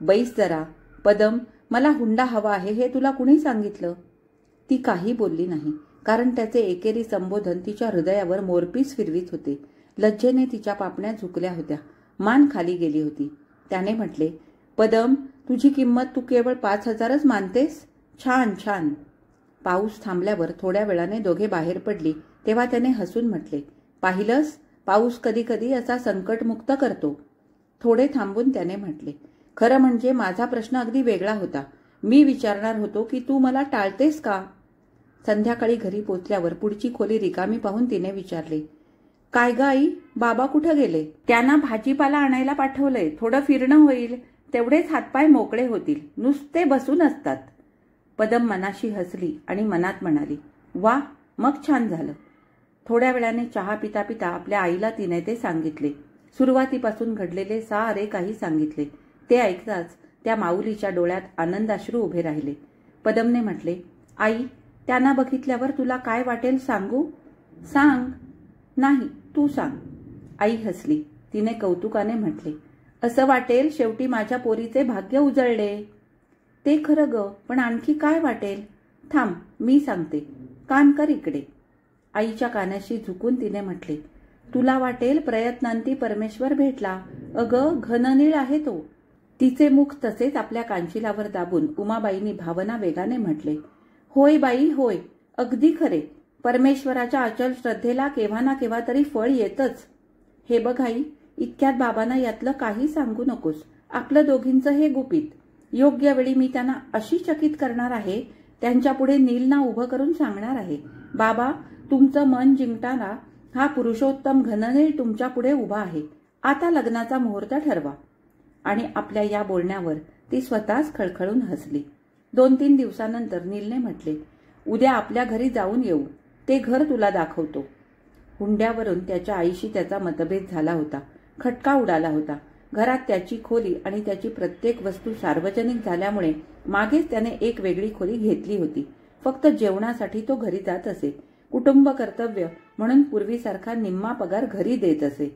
बैस जरा. पदम, मला हुंडा हवा आहे हे तुला कुणी सांगितलं? ती काही बोलली नाही, कारण त्याचे एकेरी संबोधन तिच्या हृदयावर मोरपीस फिरवीत होते. लज्जेने तिच्या पापण्या झुकल्या होत्या, मान खाली गेली होती. त्याने म्हटले, पदम, तुझी किंमत तू केवळ 5,000च मानतेस? छान छान. पाऊस थांबल्यावर थोड्या वेळाने दोघे बाहेर पडली तेव्हा त्याने हसून म्हटले, पाहिलंस, पाऊस कधी कधी असा संकटमुक्त करतो. थोडे थांबून त्याने म्हटले, खरं म्हणजे माझा प्रश्न अगदी वेगळा होता. मी विचारणार होतो की तू मला टाळतेस का? संध्याकाळी घरी पोचल्यावर पुढची खोली रिकामी पाहून तिने विचारले, काय ग आई, बाबा कुठं गेले? त्यांना भाजीपाला आणायला पाठवलंय. थोडं फिरणं होईल, तेवढेच हातपाय मोकळे होतील. नुसते बसून असतात. पदम मनाशी हसली आणि मनात म्हणाली, वा, मग छान झालं. थोड्या वेळाने चहा पिता पिता आपल्या आईला तिने ते सांगितले. सुरुवातीपासून घडलेले सारे काही सांगितले. ते ऐकताच त्या माऊलीच्या डोळ्यात आनंदाश्रू उभे राहिले. पदमने म्हटले, आई, त्यांना बघितल्यावर तुला काय वाटेल सांगू? सांग. नाही, तू सांग. आई हसली. तिने कौतुकाने म्हटले, असं वाटेल शेवटी माझ्या पोरीचे भाग्य उजळले. ते खरं ग, पण आणखी काय वाटेल? थांब, मी सांगते. कान कर इकडे. आईच्या कानाशी झुकून तिने म्हटले, तुला वाटेल प्रयत्नांती परमेश्वर भेटला. अगं, घननीळ आहे तो. तिचे मुख तसेच आपल्या कांशिलावर दाबून उमाबाईंनी भावना वेगाने म्हटले, होय बाई, होय, अगदी खरे. परमेश्वराच्या अचल श्रद्धेला केव्हा ना केव्हा तरी फळ येतच. हे बघ आई, इतक्यात बाबांना यातलं काही सांगू नकोस. आपलं दोघींचं हे गुपित. योग्य वेळी मी त्यांना अशी चकित करणार आहे, त्यांच्यापुढे नीलना उभं करून सांगणार आहे, बाबा, तुमचं मन जिंकताना हा पुरुषोत्तम घननील तुमच्या पुढे उभा आहे. आता लग्नाचा मुहूर्त ठरवा. आणि आपल्या या बोलण्यावर ती स्वतःच खळखळून हसली. 2-3 दिवसानंतर नीलने म्हटले, उद्या आपल्या घरी जाऊन येऊ. ते घर तुला दाखवतो. हुंड्यावरून त्याच्या आईशी त्याचा मतभेद झाला होता. खटका उडाला होता. घरात त्याची खोली आणि त्याची प्रत्येक वस्तू सार्वजनिक झाल्यामुळे मागेच त्याने एक वेगळी खोली घेतली होती. फक्त जेवणासाठी तो घरी जात असे. कुटुंब कर्तव्य म्हणून पूर्वीसारखा निम्मा पगार घरी देत असे.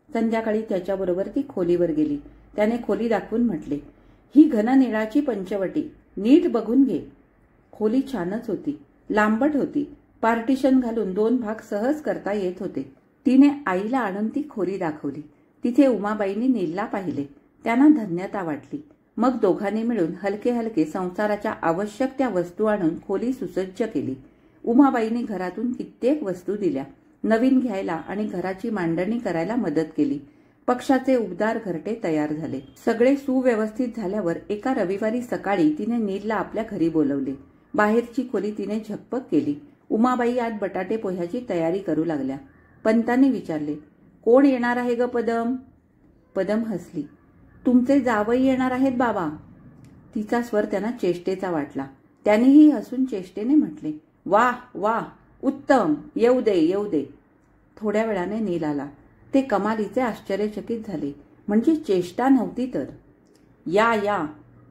संध्याकाळी त्याच्याबरोबर ती खोलीवर गेली. त्याने खोली दाखवून म्हटले, ही घननिळाची पंचवटी, नीट बघून घे. खोली छानच होती. लांबट होती. पार्टिशन घालून 2 भाग सहज करता येत होते. तिने आईला आणून ती खोली दाखवली. तिथे उमाबाईंनी नीलला पाहिले. त्यांना धन्यता वाटली. मग दोघांनी मिळून हलके हलके संसाराच्या आवश्यक त्या वस्तू आणून खोली सुसज्ज केली. उमाबाईंनी घरातून कित्येक वस्तू दिल्या. नवीन घ्यायला आणि घराची मांडणी करायला मदत केली. पक्षाचे उबदार घरटे तयार झाले. सगळे सुव्यवस्थित झाल्यावर एका रविवारी सकाळी तिने नीलला आपल्या घरी बोलवले. बाहेरची खोली तिने झकपक केली. उमाबाई आज बटाटे पोह्याची तयारी करू लागल्या. पंतांनी विचारले, कोण येणार आहे ग पदम? पदम हसली. तुमचे जावई येणार आहेत बाबा. तिचा स्वर त्यांना चेष्टेचा वाटला. त्यांनीही हसून चेष्टेने म्हटले, वाह वाह, उत्तम, येऊ दे येऊ दे. थोड्या वेळाने नील आला. ते कमालीचे आश्चर्यचकित झाले. म्हणजे चेष्टा नव्हती तर. या या.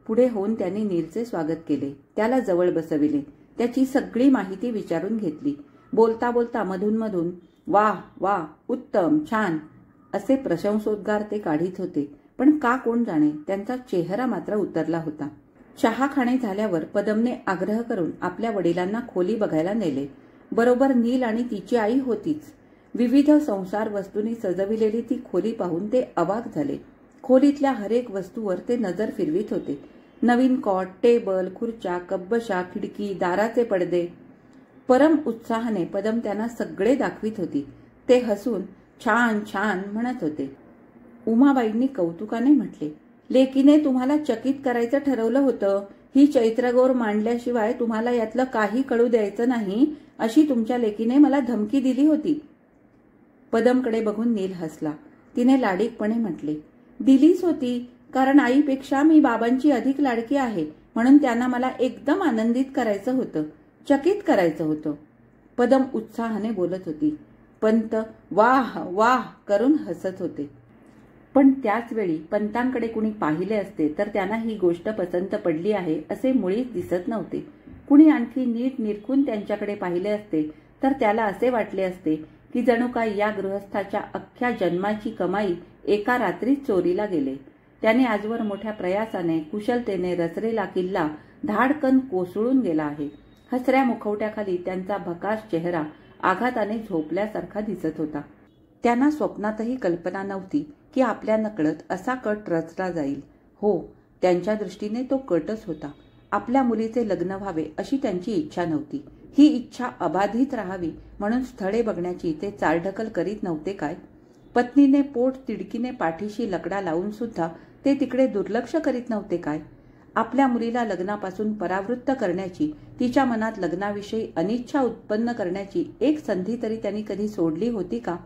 पुढे होऊन त्यांनी नीलचे स्वागत केले. त्याला जवळ बसविले. त्याची सगळी माहिती विचारून घेतली. बोलता बोलता मधून मधून वाह वाह, उत्तम, छान असे प्रशंसोद्गार ते काढीत होते. पण का कोण जाणे, त्यांचा चेहरा मात्र उतरला होता. चहा खाणे झाल्यावर पदमने आग्रह करून आपल्या वडिलांना खोली बघायला नेले. बरोबर नील आणि तिची आई होतीच. विविध संसार वस्तूंनी सजविलेली ती खोली पाहून ते अवाक झाले. खोलीतल्या हरेक वस्तूवर ते नजर फिरवीत होते. नवीन कॉट, टेबल, खुर्च्या, कब्बशा, खिडकी, दाराचे पडदे. परम उत्साहाने पदम त्यांना सगळे दाखवित होती. ते हसून छान छान म्हणत होते. उमाबाईंनी कौतुकाने म्हटले, लेकीने तुम्हाला चकित करायचं ठरवलं होतं. ही चैत्रगौर मांडल्याशिवाय तुम्हाला यातलं काही कळू द्यायचं नाही अशी तुमच्या लेकीने मला धमकी दिली होती. पदमकडे बघून नील हसला. तिने लाडीकपणे म्हटले, दिलीच होती, कारण आईपेक्षा मी बाबांची अधिक लाडकी आहे, म्हणून त्यांना मला एकदम आनंदित करायचं होतं, चकित करायचं होतं. पदम उत्साहाने बोलत होती. पंत वाह वाह करून हसत होते. पण त्याच वेळी पंतांकडे कुणी पाहिले असते तर त्यांना ही गोष्ट पसंत पडली आहे असे मुळीच दिसत नव्हते. कुणी आणखी नीट निरखून त्यांच्याकडे पाहिले असते तर त्याला असे वाटले असते की जणू काय या गृहस्थाच्या अख्ख्या जन्माची कमाई एका रात्रीत चोरीला गेले. त्याने आजवर मोठ्या प्रयासाने कुशलतेने रचलेला किल्ला धाडकन कोसळून गेला आहे. हसऱ्या मुखवट्याखाली त्यांचा भकास चेहरा आघाताने झोपल्यासारखा दिसत होता. त्यांना स्वप्नातही कल्पना नव्हती की आपल्या नकळत असा कट रचला जाईल. हो, त्यांच्या दृष्टीने तो कटच होता. आपल्या मुलीचे लग्न व्हावे अशी त्यांची इच्छा नव्हती. ही इच्छा अबाधित राहावी म्हणून स्थळे बघण्याची ते चालढकल करीत नव्हते काय? पत्नीने पोट तिडकीने पाठीशी लकडा लावून सुद्धा ते तिकडे दुर्लक्ष करीत नव्हते काय? आपल्या मुलीला लग्नापासून परावृत्त करण्याची, तिच्या मनात लग्नाविषयी अनिच्छा उत्पन्न करण्याची एक संधी तरी त्यांनी कधी सोडली होती का?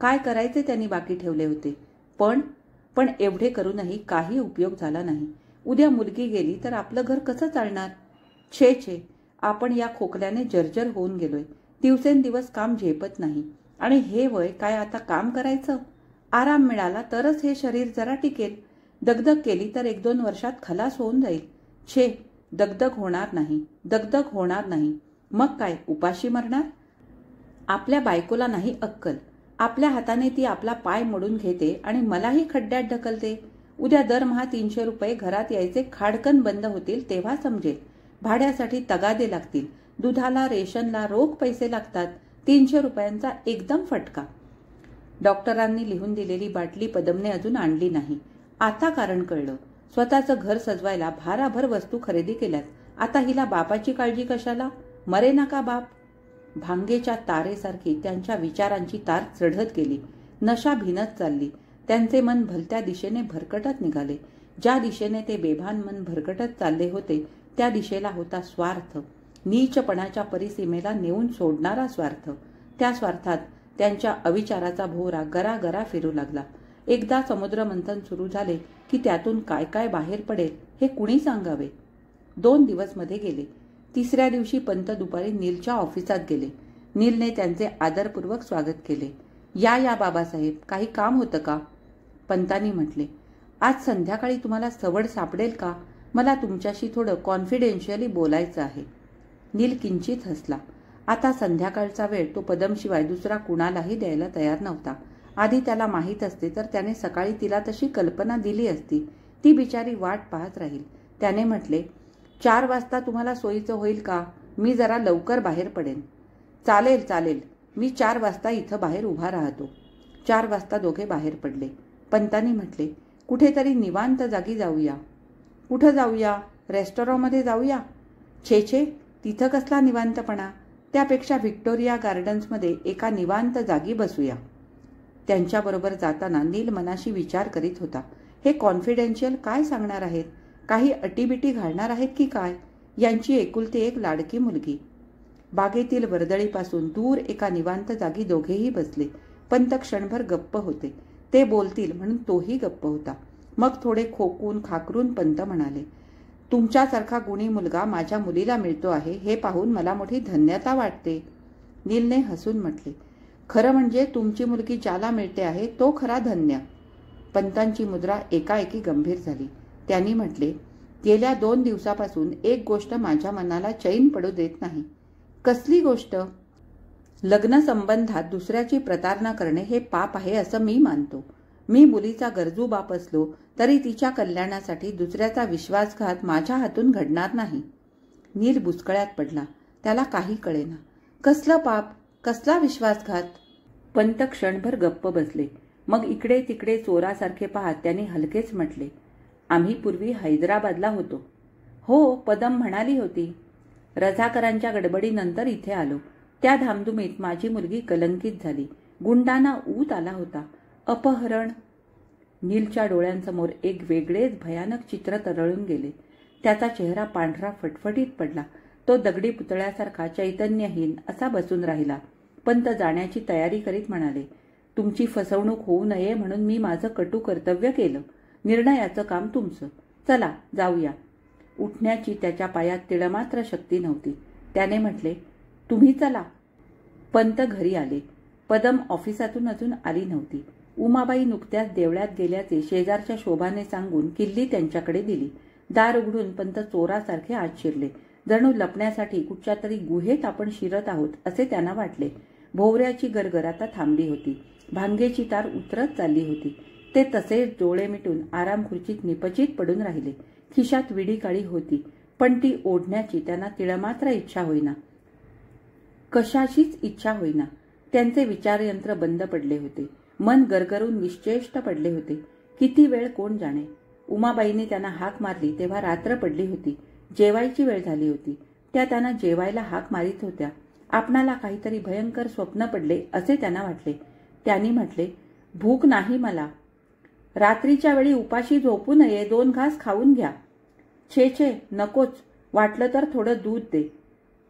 काय करायचे त्यांनी बाकी ठेवले होते. पण एवढे करूनही काही उपयोग झाला नाही. उद्या मुलगी गेली तर आपलं घर कसं चालणार? छे छे, आपण या खोकल्याने जर्जर होऊन गेलोय. दिवसेंदिवस काम झेपत नाही. आणि हे वय काय आता काम करायचं? आराम मिळाला तरच हे शरीर जरा टिकेल. दगदग केली तर 1-2 वर्षात खलास होऊन जाईल. छे, दगदग होणार नाही, दगदग होणार नाही. मग काय उपाशी मरणार? आपल्या बायकोला नाही अक्कल. आपल्या हाताने ती आपला पाय मोडून घेते आणि मलाही खड्ड्यात ढकलते. उद्या दरमहा 300 रुपये घरात यायचे खाडकन बंद होतील तेव्हा समजेल. भाड्यासाठी तगादे लागतील, दुधाला रेशनला रोख पैसे लागतात. 300 रुपयांचा एकदम फटका. डॉक्टरांनी लिहून दिलेली बाटली पदमने अजून आणली नाही. आता कारण कळलं. स्वतःचं घर सजवायला भाराभर वस्तू खरेदी केल्यात. आता हिला बापाची काळजी कशाला? मरे ना का बाप? भांगेच्या तारेसारखी त्यांच्या विचारांची तार चढत गेली. नशा भिनत चालली. त्यांचे मन भलत्या दिशेने भरकटत निघाले. ज्या दिशेने ते बेभान मन भरकटत चालले होते त्या दिशेला होता स्वार्थ. नीचपणाच्या परिसीमेला नेऊन सोडणारा स्वार्थ. त्या स्वार्थात त्यांच्या अविचाराचा भोवरा गरागरा फिरू लागला. एकदा समुद्रमंथन सुरू झाले की त्यातून काय काय बाहेर पडेल हे कुणी सांगावे? 2 दिवस मध्ये गेले. 3ऱ्या दिवशी पंत दुपारी नीलच्या ऑफिसात गेले. नीलने त्यांचे आदरपूर्वक स्वागत केले. या बाबासाहेब, काही काम होतं का? पंतांनी म्हटले, आज संध्याकाळी तुम्हाला सवड सापडेल का? मला तुमच्याशी थोडं कॉन्फिडेन्शियली बोलायचं आहे. नील किंचित हसला. आता संध्याकाळचा वेळ तो पदमशिवाय दुसरा कुणालाही द्यायला तयार नव्हता. आधी त्याला माहीत असते तर त्याने सकाळी तिला तशी कल्पना दिली असती. ती बिचारी वाट पाहत राहील. त्याने म्हटले, 4 वाजता तुम्हाला सोयीचं होईल का? मी जरा लवकर बाहेर पडेन. चालेल, मी 4 वाजता इथं बाहेर उभा राहतो. 4 वाजता दोघे बाहेर पडले. पंतांनी म्हटले, कुठेतरी निवांत जागी जाऊया. कुठं जाऊया? रेस्टॉरंटमध्ये जाऊया? छे, तिथं कसला निवांतपणा? त्यापेक्षा व्हिक्टोरिया गार्डन्समध्ये एका निवांत जागी बसूया. त्यांच्याबरोबर जाताना नील मनाशी विचार करीत होता, हे कॉन्फिडेन्शियल काय सांगणार आहेत? काही अटीबिटी घालणार आहेत की काय? यांची एकुलती एक लाडकी मुलगी. बागेतील वर्दळीपासून दूर एका निवांत जागी दोघेही बसले. पंत क्षणभर गप्प होते. ते बोलतील म्हणून तोही गप्प होता. मग थोडे खोकून खाकरून पंत म्हणाले, तुमच्यासारखा गुणी मुलगा माझ्या मुलीला मिळतो आहे हे पाहून मला मोठी धन्यता वाटते. नीलने हसून म्हटले, खरं म्हणजे तुमची मुलगी ज्याला मिळते आहे तो खरा धन्य. पंतांची मुद्रा एकाएकी गंभीर झाली. त्यांनी म्हटले, गेल्या 2 दिवसापासून एक गोष्ट माझ्या मनाला चैन पडू देत नाही. कसली गोष्ट? लग्न संबंधात दुसऱ्याची प्रतारणा करणे हे पाप आहे असं मी मानतो. मी मुलीचा गरजू बाप असलो तरी तिच्या कल्याणासाठी दुसऱ्याचा विश्वासघात माझ्या हातून घडणार नाही. नील बुचकळ्यात पडला. त्याला काही कळेना. कसलं पाप? कसला विश्वासघात? पंत क्षणभर गप्प बसले. मग इकडे तिकडे चोरासारखे पाहत त्यांनी हलकेच म्हटले, आम्ही पूर्वी हैदराबादला होतो. हो, पदम म्हणाली होती. रझाकरांच्या गडबडीनंतर इथे आलो. त्या धामधुमीत माझी मुलगी कलंकित झाली. गुंडांना ऊत आला होता. अपहरण. नीलच्या डोळ्यांसमोर एक वेगळेच भयानक चित्र तरळून गेले. त्याचा चेहरा पांढरा फटफटीत पडला. तो दगडी पुतळ्यासारखा चैतन्यहीन असा बसून राहिला. पंत जाण्याची तयारी करीत म्हणाले, तुमची फसवणूक होऊ नये म्हणून मी माझं कटू कर्तव्य केलं. निर्णयाचं काम तुमचं. चला जाऊया. उठण्याची त्याच्या पायात तिळमात्र शक्ती नव्हती. त्याने म्हटले, तुम्ही चला. पंत घरी आले. पदम ऑफिसातून अजून आली नव्हती. उमाबाई नुकत्याच देवळात गेल्याचे शेजारच्या शोभाने सांगून किल्ली त्यांच्याकडे दिली. दार उघडून पंत चोरासारखे आत शिरले. जणू लपण्यासाठी कुठच्या तरी गुहेत आपण शिरत आहोत असे त्यांना वाटले. भोवऱ्याची गरगर आता थांबली होती. भांगेची तार उतरत चालली होती. ते तसेच डोळे मिटून आराम खुर्चीत निपचित पडून राहिले. खिशात विडी काळी होती, पण ती ओढण्याची त्यांना तिळमात्र इच्छा होईना. कशाचीच इच्छा होईना. त्यांचे विचारयंत्र बंद पडले होते. मन गरगरून निश्चेष्ट पडले होते. किती वेळ कोण जाणे. उमाबाईने त्यांना हाक मारली तेव्हा रात्र पडली होती. जेवायची वेळ झाली होती. त्या त्यांना जेवायला हाक मारित होत्या. आपणाला काहीतरी भयंकर स्वप्न पडले असे त्यांना वाटले. त्यांनी म्हटले, भूक नाही मला. रात्रीच्या वेळी उपाशी झोपू नये. 2 घास खाऊन घ्या. छे छे नकोच. वाटलं तर थोडं दूध दे.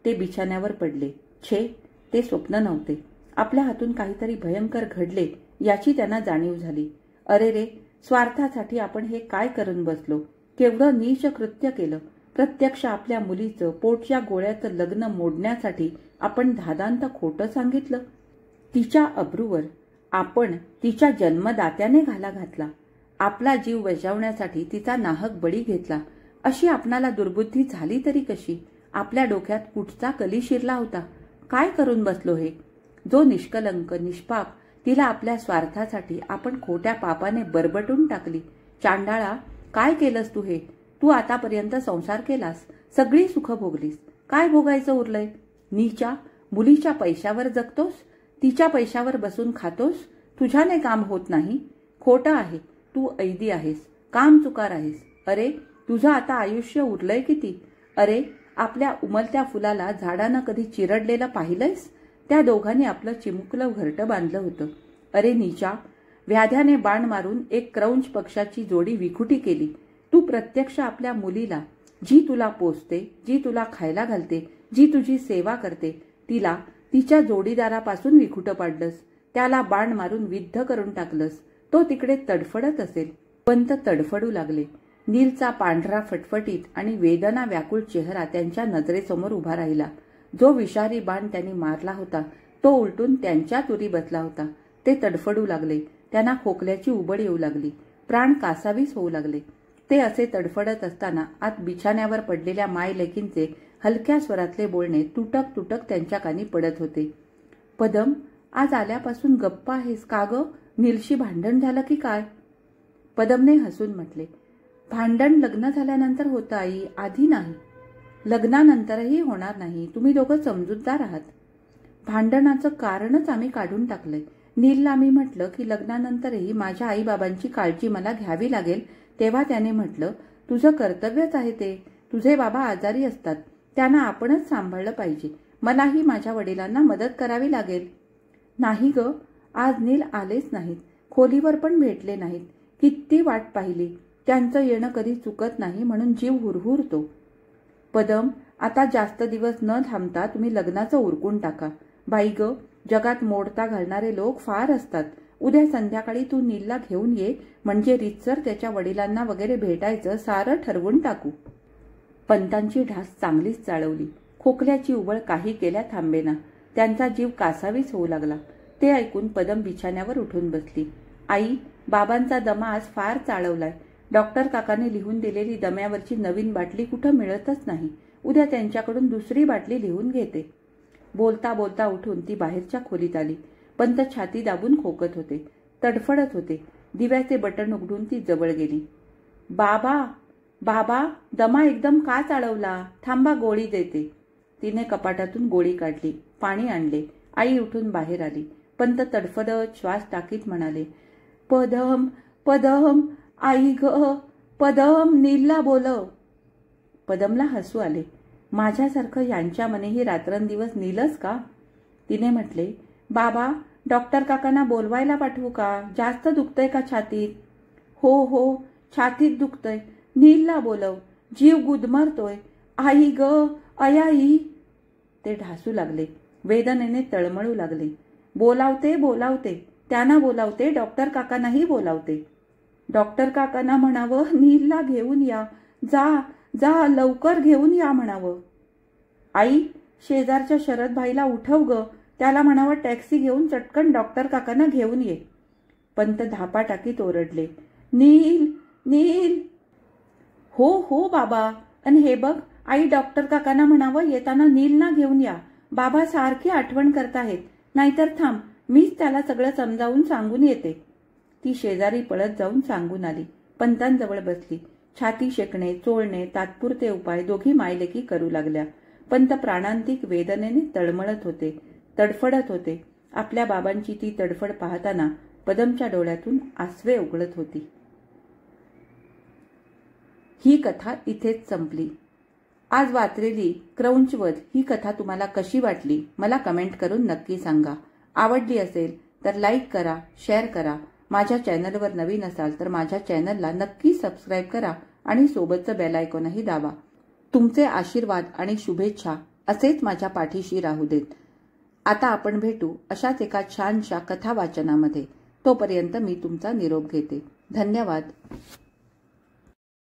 ते बिछाण्यावर पडले. छे, ते स्वप्न नव्हते. आपल्या हातून काहीतरी भयंकर घडले याची त्यांना जाणीव झाली. अरे रे, स्वार्थासाठी आपण हे काय करून बसलो. केवढं नीच कृत्य केलं. प्रत्यक्ष आपल्या मुलीचं पोटच्या गोळ्याचं लग्न मोडण्यासाठी आपण धादांत खोटं सांगितलं. तिच्या अब्रूवर आपण तिच्या जन्मदात्याने घाला घातला. आपला जीव बजावण्यासाठी तिचा नाहक बळी घेतला. अशी आपणाला दुर्बुद्धी झाली तरी कशी. आपल्या डोक्यात कुठचा कली शिरला होता. काय करून बसलो हे. जो निष्कलंक निष्पाप तिला आपल्या स्वार्थासाठी आपण खोट्या पापाने बरबटून टाकली. चांडाळा, काय केलंस तू हे. तू आतापर्यंत संसार केलास. सगळी सुख भोगलीस. काय भोगायचं उरलंय. नीच्या मुलीच्या पैशावर जगतोस. तिच्या पैशावर बसून खातोस. तुझ्याने काम होत नाही. खोटं आहे. तू ऐदी आहेस. काम चुकार आहेस. अरे, तुझं आता आयुष्य उरलंय किती. अरे, आपल्या उमलत्या फुलाला झाडानं कधी चिरडलेलं पाहिलंयस. त्या दोघांनी आपलं चिमुकलं घरटं बांधलं होतं. अरे नीचा, व्याध्याने बाण मारून एक क्रौंच पक्षाची जोडी विखुटी केली. तू प्रत्यक्ष आपल्या मुलीला, जी तुला पोसते, जी तुला खायला घालते, जी तुझी सेवा करते, तिला तिच्या जोडीदारापासून विखुटं पाडलंस. त्याला बाण मारून विद्ध करून टाकलंस. तो तिकडे तडफडत असेल. पंत तडफडू लागले. नीलचा पांढरा फटफटीत आणि वेदना व्याकुळ चेहरा त्यांच्या नजरेसमोर उभा राहिला. जो विषारी बाण त्यांनी मारला होता तो उलटून त्यांच्या तुरी बसला होता. ते तडफडू लागले. त्यांना खोकल्याची उबड येऊ लागली. प्राण कासावीस होऊ लागले. ते असे तडफडत असताना आत बिछाण्यावर पडलेल्या मायलेकींचे हलक्या स्वरातले बोलणे तुटक तुटक त्यांच्या कानी पडत होते. पदम, आज आल्यापासून गप्पा आहेस का ग. नीलशी भांडण झालं की काय. पदमने हसून म्हटले, भांडण लग्न झाल्यानंतर होतं आई, आधी नाही. लग्नानंतरही होणार नाही. तुम्ही दोघं समजूतदार आहात. भांडणाचं कारणच आम्ही काढून टाकलंय. नीलला मी म्हटलं की लग्नानंतरही माझ्या आईबाबांची काळजी मला घ्यावी लागेल, तेव्हा त्याने म्हटलं, तुझं कर्तव्यच आहे ते. तुझे बाबा आजारी असतात. त्यांना आपणच सांभाळलं पाहिजे. मलाही माझ्या वडिलांना मदत करावी लागेल. नाही ग, आज नील आलेच नाहीत. खोलीवर पण भेटले नाहीत. किती वाट पाहिली. त्यांचं येणं कधी चुकत नाही म्हणून जीव हुरहुरतो. पदम, आता जास्त दिवस न थांबता तुम्ही लग्नाचं उरकून टाका. बाई ग, जगात मोडता घालणारे लोक फार असतात. उद्या संध्याकाळी तू नीलला घेऊन ये, म्हणजे रीतसर त्याच्या वडिलांना वगैरे भेटायचं सारं ठरवून टाकू. पंतांची ढास चांगलीच चाळवली. खोकल्याची उबळ काही केल्या थांबेना. त्यांचा जीव कासावीस होऊ लागला. ते ऐकून पदम बिछाण्यावर उठून बसली. आई, बाबांचा दमा आज फार चाळवलाय. डॉक्टर काकाने लिहून दिलेली दम्यावरची नवीन बाटली कुठं मिळतच नाही. उद्या त्यांच्याकडून दुसरी बाटली लिहून घेते. बोलता बोलता उठून ती बाहेरच्या खोलीत आली. पंत छाती दाबून खोकत होते, तडफडत होते. दिव्याचे बटन उघडून ती जवळ गेली. बाबा, बाबा, दमा एकदम का चाळवला. थांबा, गोळी देते. तिने कपाटातून गोळी काढली. पाणी आणले. आई उठून बाहेर आली. पंत तडफडत श्वास टाकीत म्हणाले, पदम, पदम, आई ग, पदम, नीलला बोलव. पदमला हसू आले. माझ्यासारखं यांच्या मनेही रात्रंदिवस नीलच का. तिने म्हटले, बाबा, डॉक्टर काकांना बोलवायला पाठवू का. जास्त दुखतंय का छातीत. हो हो, छातीत दुखतंय, नीलला बोलव, जीव गुदमरतोय, आई ग, आई. ते ढासू लागले, वेदनेने तळमळू लागले. बोलावते बोलावते, त्यांना बोलावते, डॉक्टर काकांनाही बोलावते. डॉक्टर काकांना म्हणावं नीलला घेऊन या, जा जा लवकर घेऊन या म्हणावं. आई, शेजारच्या शरदभाईला उठव ग, त्याला म्हणावं टॅक्सी घेऊन चटकन डॉक्टर काकांना घेऊन ये. पंत धापा टाकीत ओरडले, नील नील. हो हो बाबा, आणि हे बघ आई, डॉक्टर काकांना म्हणावं येताना नीलना घेऊन या, बाबा सारखी आठवण करताहेत, नाहीतर थांब, मीच त्याला सगळं समजावून सांगून येते. ती शेजारी पळत जाऊन सांगून आली. पंतांजवळ बसली. छाती शेकणे, चोळणे, तात्पुरते उपाय दोघी मायलेकी करू लागल्या. पंत प्राणांतिक वेदनेने तळमळत होते, तडफडत होते. आपल्या बाबांची ती तडफड पाहताना पदमच्या डोळ्यातून आसवे उघळत होती. ही कथा इथेच संपली. आज वाचलेली क्रौंचवध ही कथा तुम्हाला कशी वाटली मला कमेंट करून नक्की सांगा. आवडली असेल तर लाईक करा, शेअर करा. माझ्या चॅनलवर नवीन असाल तर माझ्या चॅनलला नक्की सबस्क्राईब करा आणि सोबतचं बेल आयकॉनही दाबा. तुमचे आशीर्वाद आणि शुभेच्छा असेच माझ्या पाठीशी राहू देत. आता आपण भेटू अशाच एका छानशा कथा वाचनामध्ये. तोपर्यंत मी तुमचा निरोप घेते. धन्यवाद.